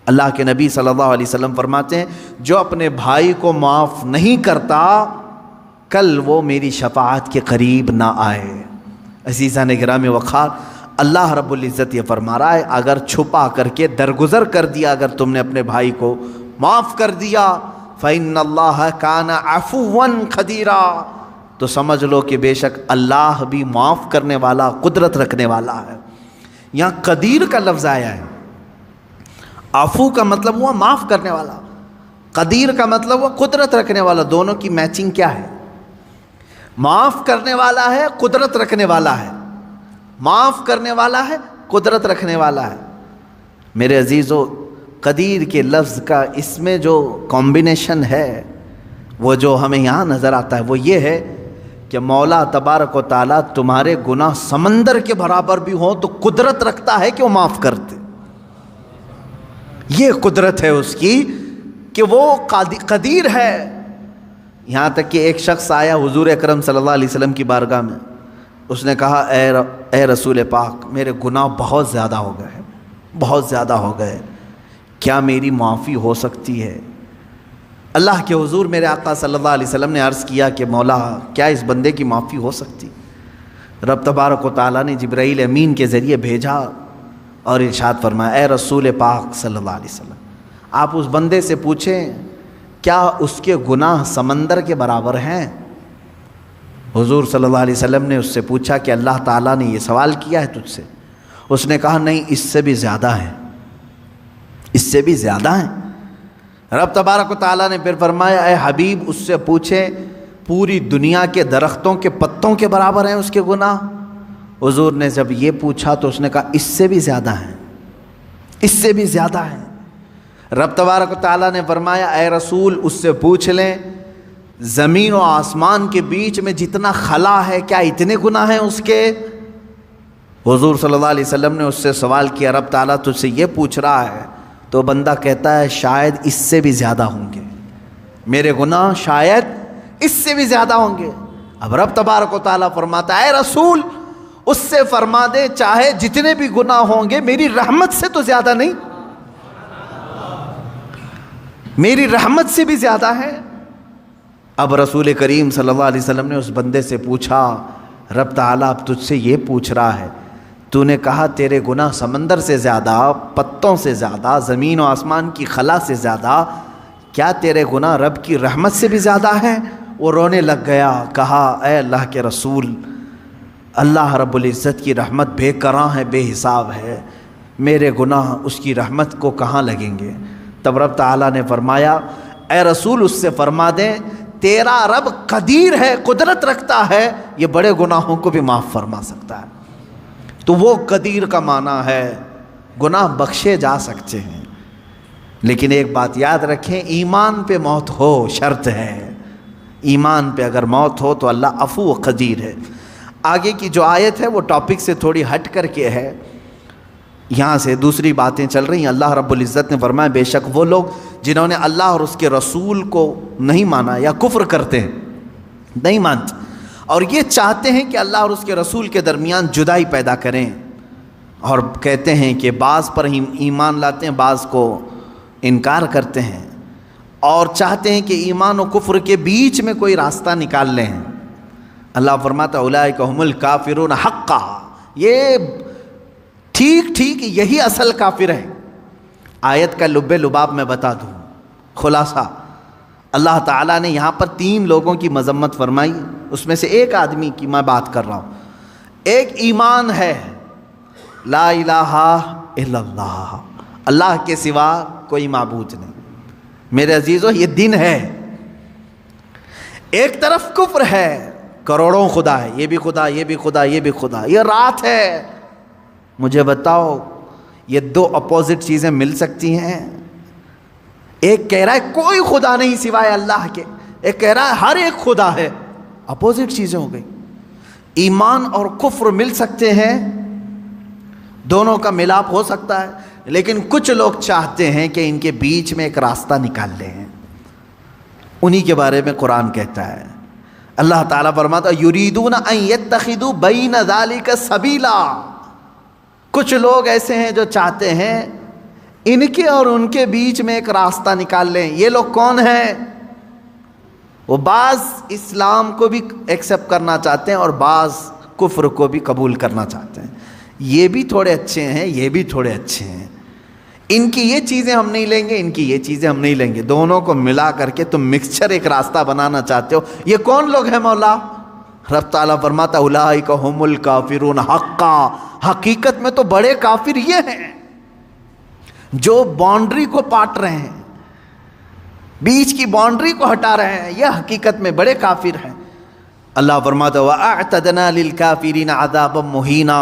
اللہ کے نبی صلی اللہ علیہ وسلم فرماتے ہیں جو اپنے بھائی کو معاف نہیں کرتا کل وہ میری شفاعت کے قریب نہ آئے. عزیزان گرامی وقار، اللہ رب العزت یہ فرما رہا ہے اگر چھپا کر کے درگزر کر دیا، اگر تم نے اپنے بھائی کو معاف کر دیا فَإِنَّ اللَّهَ كَانَ عَفُوًّا قَدِيرًا، تو سمجھ لو کہ بے شک اللہ بھی معاف کرنے والا، قدرت رکھنے والا ہے. یہاں قدیر کا لفظ آیا ہے، عفو کا مطلب ہوا معاف کرنے والا، قدیر کا مطلب ہوا قدرت رکھنے والا. دونوں کی میچنگ کیا ہے؟ معاف کرنے والا ہے، قدرت رکھنے والا ہے. معاف کرنے والا ہے، قدرت رکھنے والا ہے. میرے عزیزو، قدیر کے لفظ کا اس میں جو کمبینیشن ہے وہ جو ہمیں یہاں نظر آتا ہے وہ یہ ہے کہ مولا تبارک و تعالیٰ تمہارے گناہ سمندر کے برابر بھی ہوں تو قدرت رکھتا ہے کہ وہ معاف کر دے. یہ قدرت ہے اس کی کہ وہ قدیر ہے. یہاں تک کہ ایک شخص آیا حضور اکرم صلی اللہ علیہ وسلم کی بارگاہ میں، اس نے کہا اے رسول پاک میرے گناہ بہت زیادہ ہو گئے، بہت زیادہ ہو گئے، کیا میری معافی ہو سکتی ہے؟ اللہ کے حضور میرے آقا صلی اللہ علیہ وسلم نے عرض کیا کہ مولا کیا اس بندے کی معافی ہو سکتی؟ رب تبارک و تعالیٰ نے جبرائیل امین کے ذریعے بھیجا اور ارشاد فرمایا اے رسول پاک صلی اللہ علیہ وسلم آپ اس بندے سے پوچھیں کیا اس کے گناہ سمندر کے برابر ہیں؟ حضور صلی اللہ علیہ وسلم نے اس سے پوچھا کہ اللہ تعالیٰ نے یہ سوال کیا ہے تجھ سے؟ اس نے کہا نہیں، اس سے بھی زیادہ ہیں، اس سے بھی زیادہ ہیں۔ رب تبارک و تعالیٰ نے پھر فرمایا اے حبیب اس سے پوچھیں پوری دنیا کے درختوں کے پتوں کے برابر ہیں اس کے گناہ؟ حضور نے جب یہ پوچھا تو اس نے کہا اس سے بھی زیادہ ہیں، اس سے بھی زیادہ ہیں۔ رب تبارک و تعالیٰ نے فرمایا اے رسول اس سے پوچھ لیں زمین و آسمان کے بیچ میں جتنا خلا ہے کیا اتنے گناہ ہیں اس کے؟ حضور صلی اللہ علیہ وسلم نے اس سے سوال کیا رب تعالیٰ تجھ سے یہ پوچھ رہا ہے، تو بندہ کہتا ہے شاید اس سے بھی زیادہ ہوں گے، میرے گناہ شاید اس سے بھی زیادہ ہوں گے۔ اب رب تبارک و تعالیٰ فرماتا ہے اے رسول اس سے فرما دے چاہے جتنے بھی گناہ ہوں گے میری رحمت سے تو زیادہ نہیں، میری رحمت سے بھی زیادہ ہے۔ اب رسول کریم صلی اللہ علیہ وسلم نے اس بندے سے پوچھا رب تعالیٰ اب تجھ سے یہ پوچھ رہا ہے، تو نے کہا تیرے گناہ سمندر سے زیادہ، پتوں سے زیادہ، زمین و آسمان کی خلا سے زیادہ، کیا تیرے گناہ رب کی رحمت سے بھی زیادہ ہیں؟ وہ رونے لگ گیا، کہا اے اللہ کے رسول اللہ رب العزت کی رحمت بے کراں ہے، بے حساب ہے، میرے گناہ اس کی رحمت کو کہاں لگیں گے؟ تب رب تعالیٰ نے فرمایا اے رسول اس سے فرما دیں تیرا رب قدیر ہے، قدرت رکھتا ہے، یہ بڑے گناہوں کو بھی معاف فرما سکتا ہے۔ تو وہ قدیر کا معنی ہے گناہ بخشے جا سکتے ہیں، لیکن ایک بات یاد رکھیں ایمان پہ موت ہو شرط ہے، ایمان پہ اگر موت ہو تو اللہ عفو و قدیر ہے۔ آگے کی جو آیت ہے وہ ٹاپک سے تھوڑی ہٹ کر کے ہے، یہاں سے دوسری باتیں چل رہی ہیں۔ اللہ رب العزت نے فرمایا بے شک وہ لوگ جنہوں نے اللہ اور اس کے رسول کو نہیں مانا یا کفر کرتے ہیں، نہیں مانتے اور یہ چاہتے ہیں کہ اللہ اور اس کے رسول کے درمیان جدائی پیدا کریں، اور کہتے ہیں کہ بعض پر ایمان لاتے ہیں بعض کو انکار کرتے ہیں، اور چاہتے ہیں کہ ایمان و کفر کے بیچ میں کوئی راستہ نکال لیں۔ اللہ فرماتا اولئک هم الکافرون حقا، یہ ٹھیک یہی اصل کافر ہے۔ آیت کا لب لباب میں بتا دوں، خلاصہ اللہ تعالیٰ نے یہاں پر 3 لوگوں کی مذمت فرمائی، اس میں سے ایک آدمی کی میں بات کر رہا ہوں۔ ایک ایمان ہے لا الہ الا اللہ، اللہ کے سوا کوئی معبود نہیں، میرے عزیزو یہ دن ہے۔ ایک طرف کفر ہے، کروڑوں خدا ہے، یہ بھی خدا، یہ بھی خدا، یہ بھی خدا، یہ رات ہے۔ مجھے بتاؤ یہ 2 اپوزٹ چیزیں مل سکتی ہیں؟ ایک کہہ رہا ہے کوئی خدا نہیں سوائے اللہ کے، ایک کہہ رہا ہے ہر ایک خدا ہے، اپوزٹ چیزیں ہو گئی۔ ایمان اور کفر مل سکتے ہیں، دونوں کا ملاپ ہو سکتا ہے، لیکن کچھ لوگ چاہتے ہیں کہ ان کے بیچ میں ایک راستہ نکال لیں، انہی کے بارے میں قرآن کہتا ہے۔ اللہ تعالیٰ فرماتا یریدون ان یتخذوا بین ذلک سبیلا، کچھ لوگ ایسے ہیں جو چاہتے ہیں ان کے اور ان کے بیچ میں ایک راستہ نکال لیں۔ یہ لوگ کون ہیں؟ وہ بعض اسلام کو بھی ایکسیپٹ کرنا چاہتے ہیں اور بعض کفر کو بھی قبول کرنا چاہتے ہیں، یہ بھی تھوڑے اچھے ہیں، یہ بھی تھوڑے اچھے ہیں، ان کی یہ چیزیں ہم نہیں لیں گے، ان کی یہ چیزیں ہم نہیں لیں گے، دونوں کو ملا کر کے تم مکسچر ایک راستہ بنانا چاہتے ہو۔ یہ کون لوگ ہیں مولا؟ رب تعالیٰ فرماتا اولئک هم الکافرون حقا، حقیقت میں تو بڑے کافر یہ ہیں جو باؤنڈری کو پاٹ رہے ہیں، بیچ کی باؤنڈری کو ہٹا رہے ہیں، یہ حقیقت میں بڑے کافر ہیں۔ اللہ فرماتا وَأَعْتَدْنَا لِلْكَافِرِينَ عَذَابًا مُهِينًا،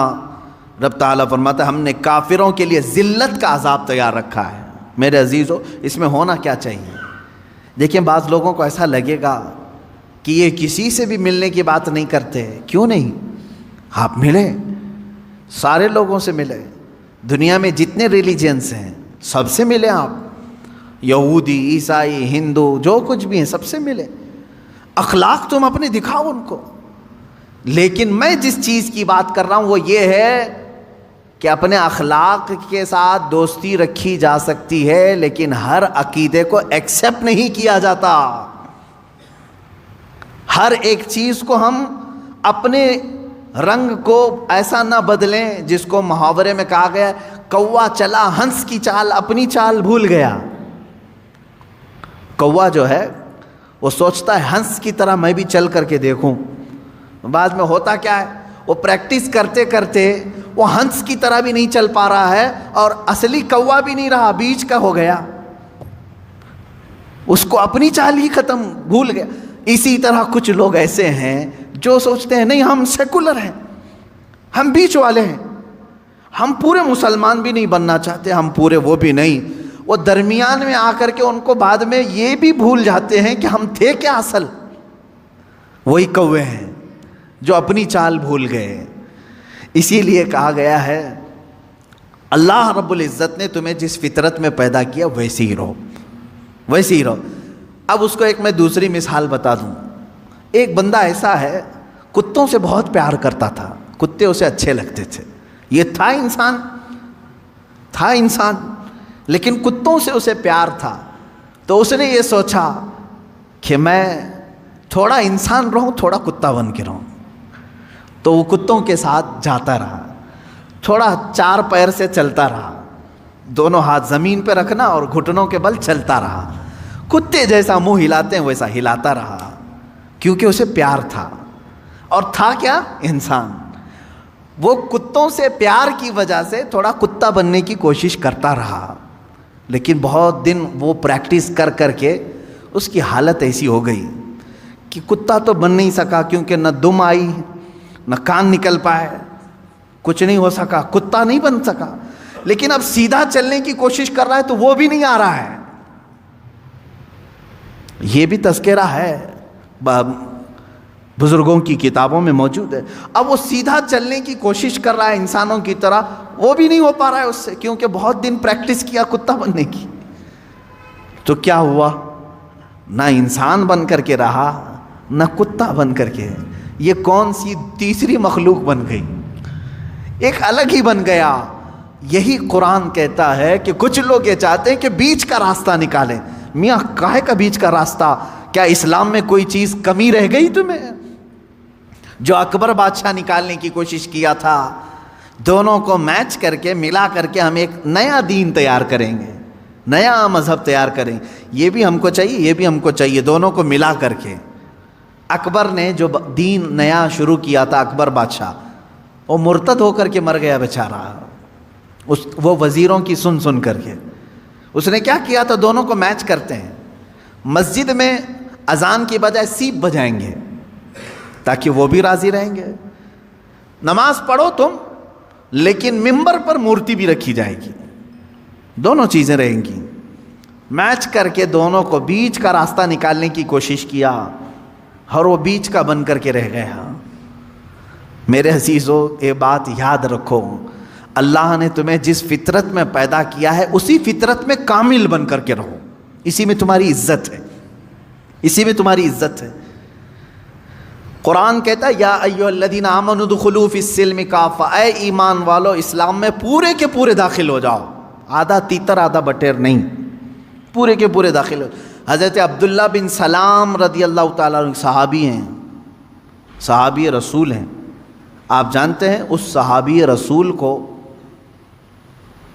رب تعالیٰ فرماتا ہم نے کافروں کے لیے ذلت کا عذاب تیار رکھا ہے۔ میرے عزیزو اس میں ہونا کیا چاہیے؟ دیکھیں بعض لوگوں کو ایسا لگے گا کہ یہ کسی سے بھی ملنے کی بات نہیں کرتے، کیوں نہیں؟ آپ ملے، سارے لوگوں سے ملے، دنیا میں جتنے ریلیجنس ہیں سب سے ملے، آپ یہودی، عیسائی، ہندو، جو کچھ بھی ہیں سب سے ملے، اخلاق تم اپنے دکھاؤ ان کو۔ لیکن میں جس چیز کی بات کر رہا ہوں وہ یہ ہے کہ اپنے اخلاق کے ساتھ دوستی رکھی جا سکتی ہے لیکن ہر عقیدے کو ایکسیپٹ نہیں کیا جاتا. ہر ایک چیز کو ہم اپنے رنگ کو ایسا نہ بدلیں جس کو محاورے میں کہا گیا کوا چلا ہنس کی چال اپنی چال بھول گیا. کوا جو ہے وہ سوچتا ہے ہنس کی طرح میں بھی چل کر کے دیکھوں. بعد میں ہوتا کیا ہے, وہ پریکٹس کرتے کرتے وہ ہنس کی طرح بھی نہیں چل پا رہا ہے اور اصلی کوا بھی نہیں رہا, بیچ کا ہو گیا, اس کو اپنی چال ہی ختم بھول گیا. اسی طرح کچھ لوگ ایسے ہیں جو سوچتے ہیں نہیں ہم سیکولر ہیں, ہم بیچ والے ہیں, ہم پورے مسلمان بھی نہیں بننا چاہتے, ہم پورے وہ بھی نہیں. وہ درمیان میں آ کر کے ان کو بعد میں یہ بھی بھول جاتے ہیں کہ ہم تھے کیا اصل. وہی کوے ہیں جو اپنی چال بھول گئے. اسی لیے کہا گیا ہے اللہ رب العزت نے تمہیں جس فطرت میں پیدا کیا ویسے ہی رہو, ویسے ہی رہو. اب اس کو ایک میں دوسری مثال بتا دوں. ایک بندہ ایسا ہے کتوں سے بہت پیار کرتا تھا, کتے اسے اچھے لگتے تھے, یہ تھا انسان لیکن کتوں سے اسے پیار تھا. تو اس نے یہ سوچا کہ میں تھوڑا انسان رہوں تھوڑا کتا بن کے رہوں. تو وہ کتوں کے ساتھ جاتا رہا, تھوڑا 4 پیر سے چلتا رہا, دونوں ہاتھ زمین پہ رکھنا اور گھٹنوں کے بل چلتا رہا. کتے جیسا منہ ہلاتے ہیں ویسا ہلاتا رہا کیونکہ اسے پیار تھا. اور تھا کیا, انسان. وہ کتوں سے پیار کی وجہ سے تھوڑا کتا بننے کی کوشش کرتا رہا, لیکن بہت دن وہ پریکٹس کر کر کے اس کی حالت ایسی ہو گئی کہ کتا تو بن نہیں سکا, کیونکہ نہ دم آئی نہ کان نکل پائے, کچھ نہیں ہو سکا, کتا نہیں بن سکا. لیکن اب سیدھا چلنے کی کوشش کر رہا ہے تو وہ بھی نہیں آ رہا ہے. یہ بھی تذکرہ ہے, بزرگوں کی کتابوں میں موجود ہے. اب وہ سیدھا چلنے کی کوشش کر رہا ہے انسانوں کی طرح, وہ بھی نہیں ہو پا رہا ہے اس سے, کیونکہ بہت دن پریکٹس کیا کتا بننے کی. تو کیا ہوا, نہ انسان بن کر کے رہا نہ کتا بن کر کے. یہ کون سی تیسری مخلوق بن گئی, ایک الگ ہی بن گیا. یہی قرآن کہتا ہے کہ کچھ لوگ یہ چاہتے ہیں کہ بیچ کا راستہ نکالیں. میاں کاہے کا بیچ کا راستہ, کیا اسلام میں کوئی چیز کمی رہ گئی تمہیں؟ جو اکبر بادشاہ نکالنے کی کوشش کیا تھا, دونوں کو میچ کر کے ملا کر کے ہم ایک نیا دین تیار کریں گے, نیا مذہب تیار کریں, یہ بھی ہم کو چاہیے یہ بھی ہم کو چاہیے, دونوں کو ملا کر کے. اکبر نے جو دین نیا شروع کیا تھا, اکبر بادشاہ, وہ مرتد ہو کر کے مر گیا بیچارہ, وہ وزیروں کی سن کر کے. اس نے کیا کیا تھا, دونوں کو میچ کرتے ہیں, مسجد میں اذان کی بجائے سیپ بجائیں گے تاکہ وہ بھی راضی رہیں گے. نماز پڑھو تم لیکن ممبر پر مورتی بھی رکھی جائے گی, دونوں چیزیں رہیں گی. میچ کر کے دونوں کو بیچ کا راستہ نکالنے کی کوشش کیا اور وہ بیچ کا بن کر کے رہ گیا. میرے عزیزو, یہ بات یاد رکھو, اللہ نے تمہیں جس فطرت میں پیدا کیا ہے اسی فطرت میں کامل بن کر کے رہو, اسی میں تمہاری عزت ہے, اسی میں تمہاری عزت ہے. قرآن کہتا ہے یا ایھا الذین آمنوا ادخلوا فی السلم کافہ, اے ایمان والو اسلام میں پورے کے پورے داخل ہو جاؤ, آدھا تیتر آدھا بٹیر نہیں, پورے کے پورے داخل ہو. حضرت عبداللہ بن سلام رضی اللہ تعالیٰ عنہ صحابی ہیں, صحابی رسول ہیں. آپ جانتے ہیں اس صحابی رسول کو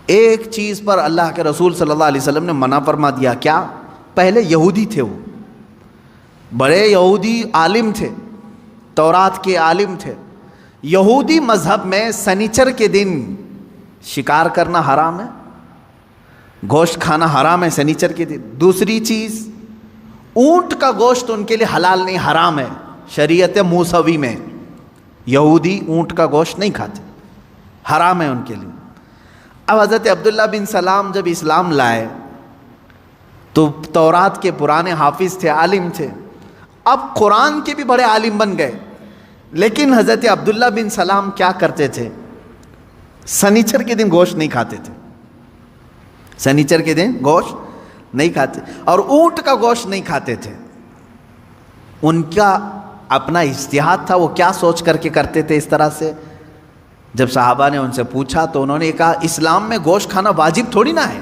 ایک چیز پر اللہ کے رسول صلی اللہ علیہ وسلم نے منع فرما دیا. کیا؟ پہلے یہودی تھے, وہ بڑے یہودی عالم تھے, تورات کے عالم تھے. یہودی مذہب میں سنیچر کے دن شکار کرنا حرام ہے, گوشت کھانا حرام ہے سنیچر کے دن. دوسری چیز, اونٹ کا گوشت ان کے لیے حلال نہیں, حرام ہے شریعت موسوی میں. یہودی اونٹ کا گوشت نہیں کھاتے, حرام ہے ان کے لیے. اب حضرت عبداللہ بن سلام جب اسلام لائے تو تورات کے پرانے حافظ تھے, عالم تھے, اب قرآن کے بھی بڑے عالم بن گئے. لیکن حضرت عبداللہ بن سلام کیا کرتے تھے, سنیچر کے دن گوشت نہیں کھاتے تھے, سنیچر کے دن گوشت نہیں کھاتے, اور اونٹ کا گوشت نہیں کھاتے تھے. ان کا اپنا اجتہاد تھا, وہ کیا سوچ کر کے کرتے تھے اس طرح سے جب صحابہ نے ان سے پوچھا تو انہوں نے کہا اسلام میں گوشت کھانا واجب تھوڑی نہ ہے،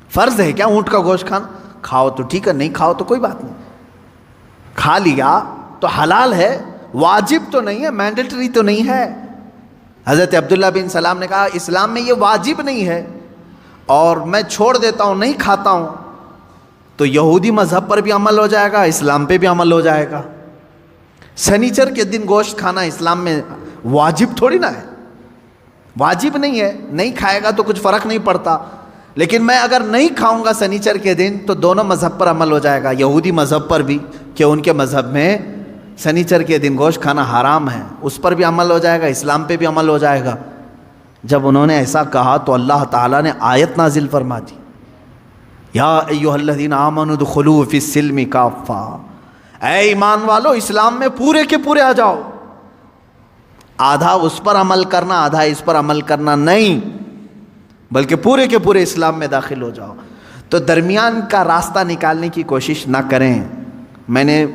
فرض ہے کیا اونٹ کا گوشت کھانا؟ کھاؤ تو ٹھیک ہے، نہیں کھاؤ تو کوئی بات نہیں، کھا لیا تو حلال ہے، واجب تو نہیں ہے، مینڈیٹری تو نہیں ہے۔ حضرت عبداللہ بن سلام نے کہا اسلام میں یہ واجب نہیں ہے اور میں چھوڑ دیتا ہوں، نہیں کھاتا ہوں، تو یہودی مذہب پر بھی عمل ہو جائے گا، اسلام پہ بھی عمل ہو جائے گا۔ سنیچر کے دن گوشت کھانا اسلام میں واجب تھوڑی نہ ہے، واجب نہیں ہے، نہیں کھائے گا تو کچھ فرق نہیں پڑتا، لیکن میں اگر نہیں کھاؤں گا سنیچر کے دن تو دونوں مذہب پر عمل ہو جائے گا، یہودی مذہب پر بھی کہ ان کے مذہب میں سنیچر کے دن گوشت کھانا حرام ہے، اس پر بھی عمل ہو جائے گا، اسلام پہ بھی عمل ہو جائے گا۔ جب انہوں نے ایسا کہا تو اللہ تعالیٰ نے آیت نازل فرما دی، یا ایھا الذین آمنوا ادخلوا فی السلم کافہ، اے ایمان والو اسلام میں پورے کے پورے آ جاؤ، آدھا اس پر عمل کرنا آدھا اس پر عمل کرنا نہیں، بلکہ پورے کے پورے اسلام میں داخل ہو جاؤ۔ تو درمیان کا راستہ نکالنے کی کوشش نہ کریں۔ میں نے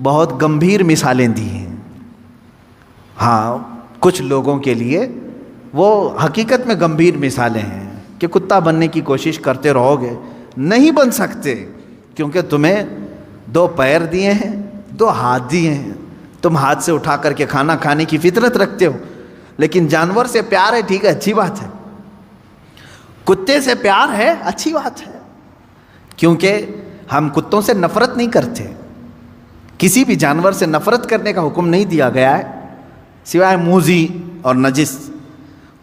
بہت گمبھیر مثالیں دی ہیں، ہاں کچھ لوگوں کے لیے وہ حقیقت میں گمبھیر مثالیں ہیں کہ کتا بننے کی کوشش کرتے رہو گے، نہیں بن سکتے، کیونکہ تمہیں 2 پیر دیے ہیں، 2 ہاتھ دیے ہیں، تم ہاتھ سے اٹھا کر کے کھانا کھانے کی فطرت رکھتے ہو، لیکن جانور سے پیار ہے، ٹھیک ہے، اچھی بات ہے، کتے سے پیار ہے، اچھی بات ہے، کیونکہ ہم کتوں سے نفرت نہیں کرتے، کسی بھی جانور سے نفرت کرنے کا حکم نہیں دیا گیا ہے سوائے موذی اور نجس۔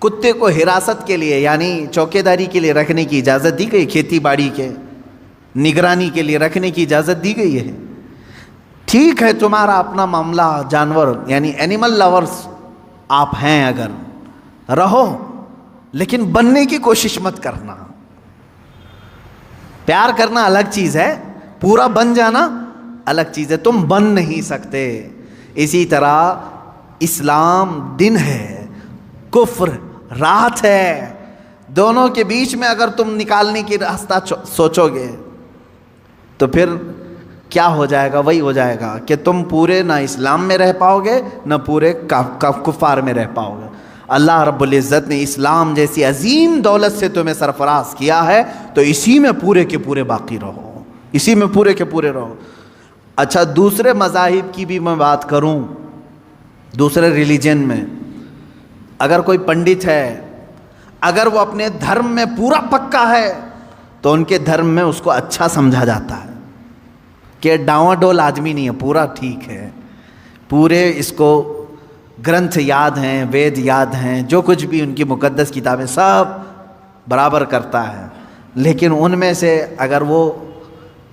کتے کو حراست کے لیے یعنی چوکیداری کے لیے رکھنے کی اجازت دی گئی، کھیتی باڑی کے نگرانی کے لیے رکھنے کی اجازت دی گئی ہے، ٹھیک ہے، تمہارا اپنا معاملہ، جانور یعنی اینیمل لورز آپ ہیں اگر رہو، لیکن بننے کی کوشش مت کرنا۔ پیار کرنا الگ چیز ہے، پورا بن جانا الگ چیز ہے، تم بن نہیں سکتے۔ اسی طرح اسلام دن ہے، کفر رات ہے، دونوں کے بیچ میں اگر تم نکالنے کی راستہ سوچو گے تو پھر کیا ہو جائے گا؟ وہی ہو جائے گا کہ تم پورے نہ اسلام میں رہ پاؤ گے نہ پورے کفار میں رہ پاؤ گے۔ اللہ رب العزت نے اسلام جیسی عظیم دولت سے تمہیں سرفراز کیا ہے تو اسی میں پورے کے پورے باقی رہو، اسی میں پورے کے پورے رہو۔ اچھا دوسرے مذاہب کی بھی میں بات کروں، دوسرے ریلیجن میں اگر کوئی پنڈت ہے، اگر وہ اپنے دھرم میں پورا پکا ہے تو ان کے دھرم میں اس کو اچھا سمجھا جاتا ہے کہ ڈاواں ڈول آدمی نہیں ہے، پورا ٹھیک ہے، پورے اس کو گرنتھ یاد ہیں، وید یاد ہیں، جو کچھ بھی ان کی مقدس کتابیں سب برابر کرتا ہے۔ لیکن ان میں سے اگر وہ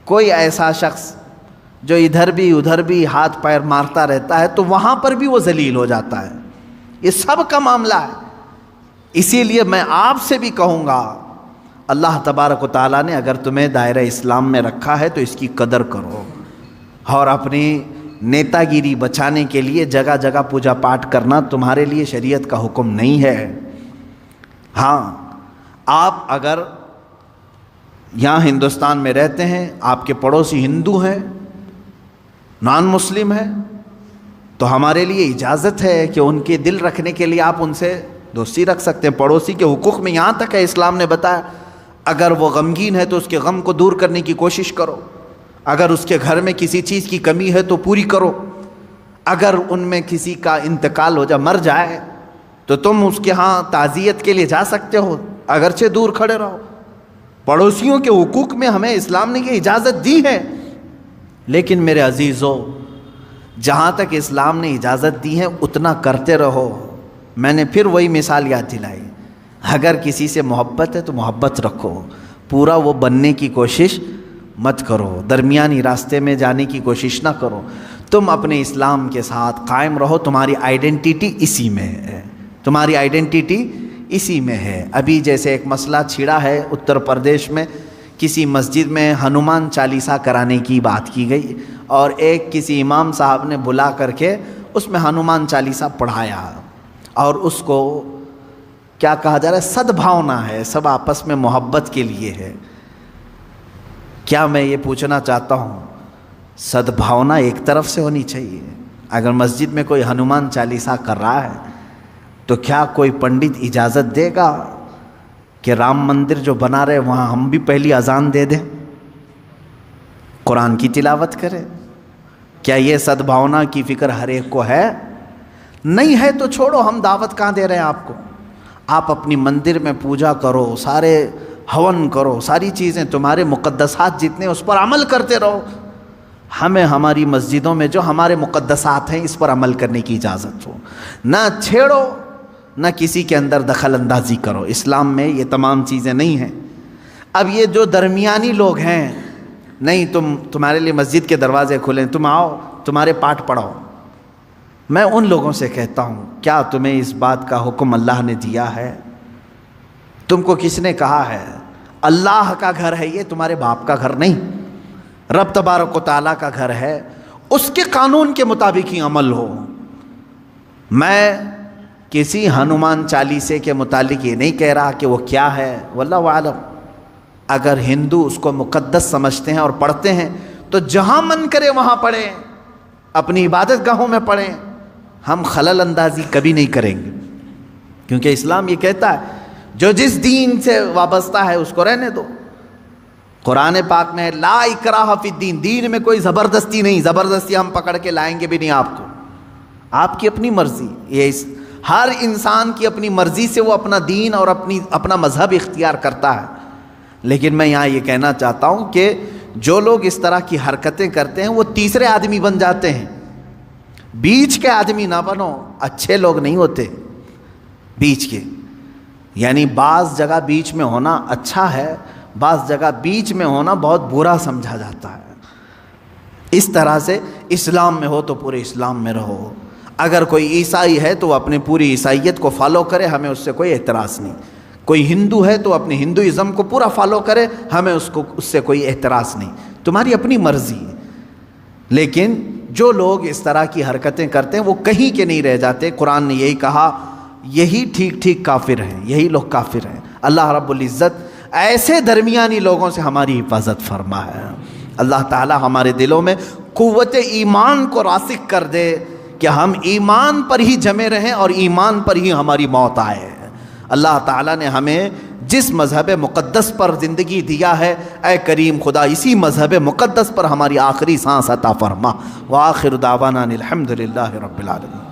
کوئی ایسا شخص جو ادھر بھی ادھر بھی ہاتھ پیر مارتا رہتا ہے تو وہاں پر بھی وہ ذلیل ہو جاتا ہے۔ یہ سب کا معاملہ ہے، اسی لیے میں آپ سے بھی کہوں گا، اللہ تبارک و تعالیٰ نے اگر تمہیں دائرہ اسلام میں رکھا ہے تو اس کی قدر کرو، اور اپنی نیتا گیری بچانے کے لیے جگہ جگہ پوجا پاٹ کرنا تمہارے لیے شریعت کا حکم نہیں ہے۔ ہاں آپ اگر یہاں ہندوستان میں رہتے ہیں، آپ کے پڑوسی ہندو ہیں، نان مسلم ہیں، تو ہمارے لیے اجازت ہے کہ ان کے دل رکھنے کے لیے آپ ان سے دوستی رکھ سکتے ہیں۔ پڑوسی کے حقوق میں یہاں تک ہے، اسلام نے بتایا اگر وہ غمگین ہے تو اس کے غم کو دور کرنے کی کوشش کرو، اگر اس کے گھر میں کسی چیز کی کمی ہے تو پوری کرو، اگر ان میں کسی کا انتقال ہو جائے، مر جائے، تو تم اس کے ہاں تعزیت کے لیے جا سکتے ہو، اگرچہ دور کھڑے رہو۔ پڑوسیوں کے حقوق میں ہمیں اسلام نے یہ اجازت دی ہے، لیکن میرے عزیزو جہاں تک اسلام نے اجازت دی ہے اتنا کرتے رہو۔ میں نے پھر وہی مثال یاد دلائی، اگر کسی سے محبت ہے تو محبت رکھو، پورا وہ بننے کی کوشش مت کرو، درمیانی راستے میں جانے کی کوشش نہ کرو، تم اپنے اسلام کے ساتھ قائم رہو، تمہاری آئیڈینٹی اسی میں ہے، تمہاری آئیڈینٹی اسی میں ہے۔ ابھی جیسے ایک مسئلہ چھڑا ہے اتر پردیش میں، کسی مسجد میں ہنومان چالیسا کرانے کی بات کی گئی اور ایک کسی امام صاحب نے بلا کر کے اس میں ہنومان چالیسا پڑھایا، اور اس کو کیا کہا جا رہا ہے، سدبھاونا ہے، سب آپس میں محبت کے لیے ہے۔ کیا میں یہ پوچھنا چاہتا ہوں، سدبھاونا ایک طرف سے ہونی چاہیے؟ اگر مسجد میں کوئی ہنومان چالیسا کر رہا ہے تو کیا کوئی پنڈت اجازت دے گا کہ رام مندر جو بنا رہے وہاں ہم بھی پہلی اذان دے دیں، قرآن کی تلاوت کریں؟ کیا یہ سدبھاونا کی فکر ہر ایک کو ہے؟ نہیں ہے تو چھوڑو، ہم دعوت کہاں دے رہے ہیں آپ کو؟ آپ اپنی مندر میں پوجا کرو، سارے ہون کرو، ساری چیزیں تمہارے مقدسات جتنے اس پر عمل کرتے رہو۔ ہمیں ہماری مسجدوں میں جو ہمارے مقدسات ہیں اس پر عمل کرنے کی اجازت ہو، نہ چھیڑو، نہ کسی کے اندر دخل اندازی کرو۔ اسلام میں یہ تمام چیزیں نہیں ہیں۔ اب یہ جو درمیانی لوگ ہیں، نہیں تمہارے لیے مسجد کے دروازے کھلیں، تم آؤ، تمہارے پاٹ پڑھاؤ، میں ان لوگوں سے کہتا ہوں کیا تمہیں اس بات کا حکم اللہ نے دیا ہے؟ تم کو کس نے کہا ہے؟ اللہ کا گھر ہے یہ، تمہارے باپ کا گھر نہیں، رب تبارک و تعالیٰ کا گھر ہے، اس کے قانون کے مطابق ہی عمل ہو۔ میں کسی ہنومان چالیسے کے متعلق یہ نہیں کہہ رہا کہ وہ کیا ہے، واللہ اعلم۔ اگر ہندو اس کو مقدس سمجھتے ہیں اور پڑھتے ہیں تو جہاں من کرے وہاں پڑھیں، اپنی عبادت گاہوں میں پڑھیں، ہم خلل اندازی کبھی نہیں کریں گے، کیونکہ اسلام یہ کہتا ہے جو جس دین سے وابستہ ہے اس کو رہنے دو۔ قرآن پاک میں لا اکراہ فی الدین، دین میں کوئی زبردستی نہیں، زبردستی ہم پکڑ کے لائیں گے بھی نہیں آپ کو، آپ کی اپنی مرضی۔ یہ ہر انسان کی اپنی مرضی سے وہ اپنا دین اور اپنا مذہب اختیار کرتا ہے۔ لیکن میں یہاں یہ کہنا چاہتا ہوں کہ جو لوگ اس طرح کی حرکتیں کرتے ہیں وہ تیسرے آدمی بن جاتے ہیں۔ بیچ کے آدمی نہ بنو، اچھے لوگ نہیں ہوتے بیچ کے، یعنی بعض جگہ بیچ میں ہونا اچھا ہے، بعض جگہ بیچ میں ہونا بہت برا سمجھا جاتا ہے۔ اس طرح سے اسلام میں ہو تو پورے اسلام میں رہو، اگر کوئی عیسائی ہے تو وہ اپنی پوری عیسائیت کو فالو کرے، ہمیں اس سے کوئی اعتراض نہیں۔ کوئی ہندو ہے تو اپنے ہندوازم کو پورا فالو کرے، ہمیں اس سے کوئی اعتراض نہیں، تمہاری اپنی مرضی ہے۔ لیکن جو لوگ اس طرح کی حرکتیں کرتے ہیں وہ کہیں کے نہیں رہ جاتے۔ قرآن نے یہی کہا، یہی ٹھیک کافر ہیں، یہی لوگ کافر ہیں۔ اللہ رب العزت ایسے درمیانی لوگوں سے ہماری حفاظت فرما ہے۔ اللہ تعالی ہمارے دلوں میں قوت ایمان کو راسخ کر دے کہ ہم ایمان پر ہی جمے رہیں اور ایمان پر ہی ہماری موت آئے۔ اللہ تعالیٰ نے ہمیں جس مذہب مقدس پر زندگی دیا ہے، اے کریم خدا اسی مذہب مقدس پر ہماری آخری سانس عطا فرما۔ وآخر دعوانا الحمد للہ رب العالمین۔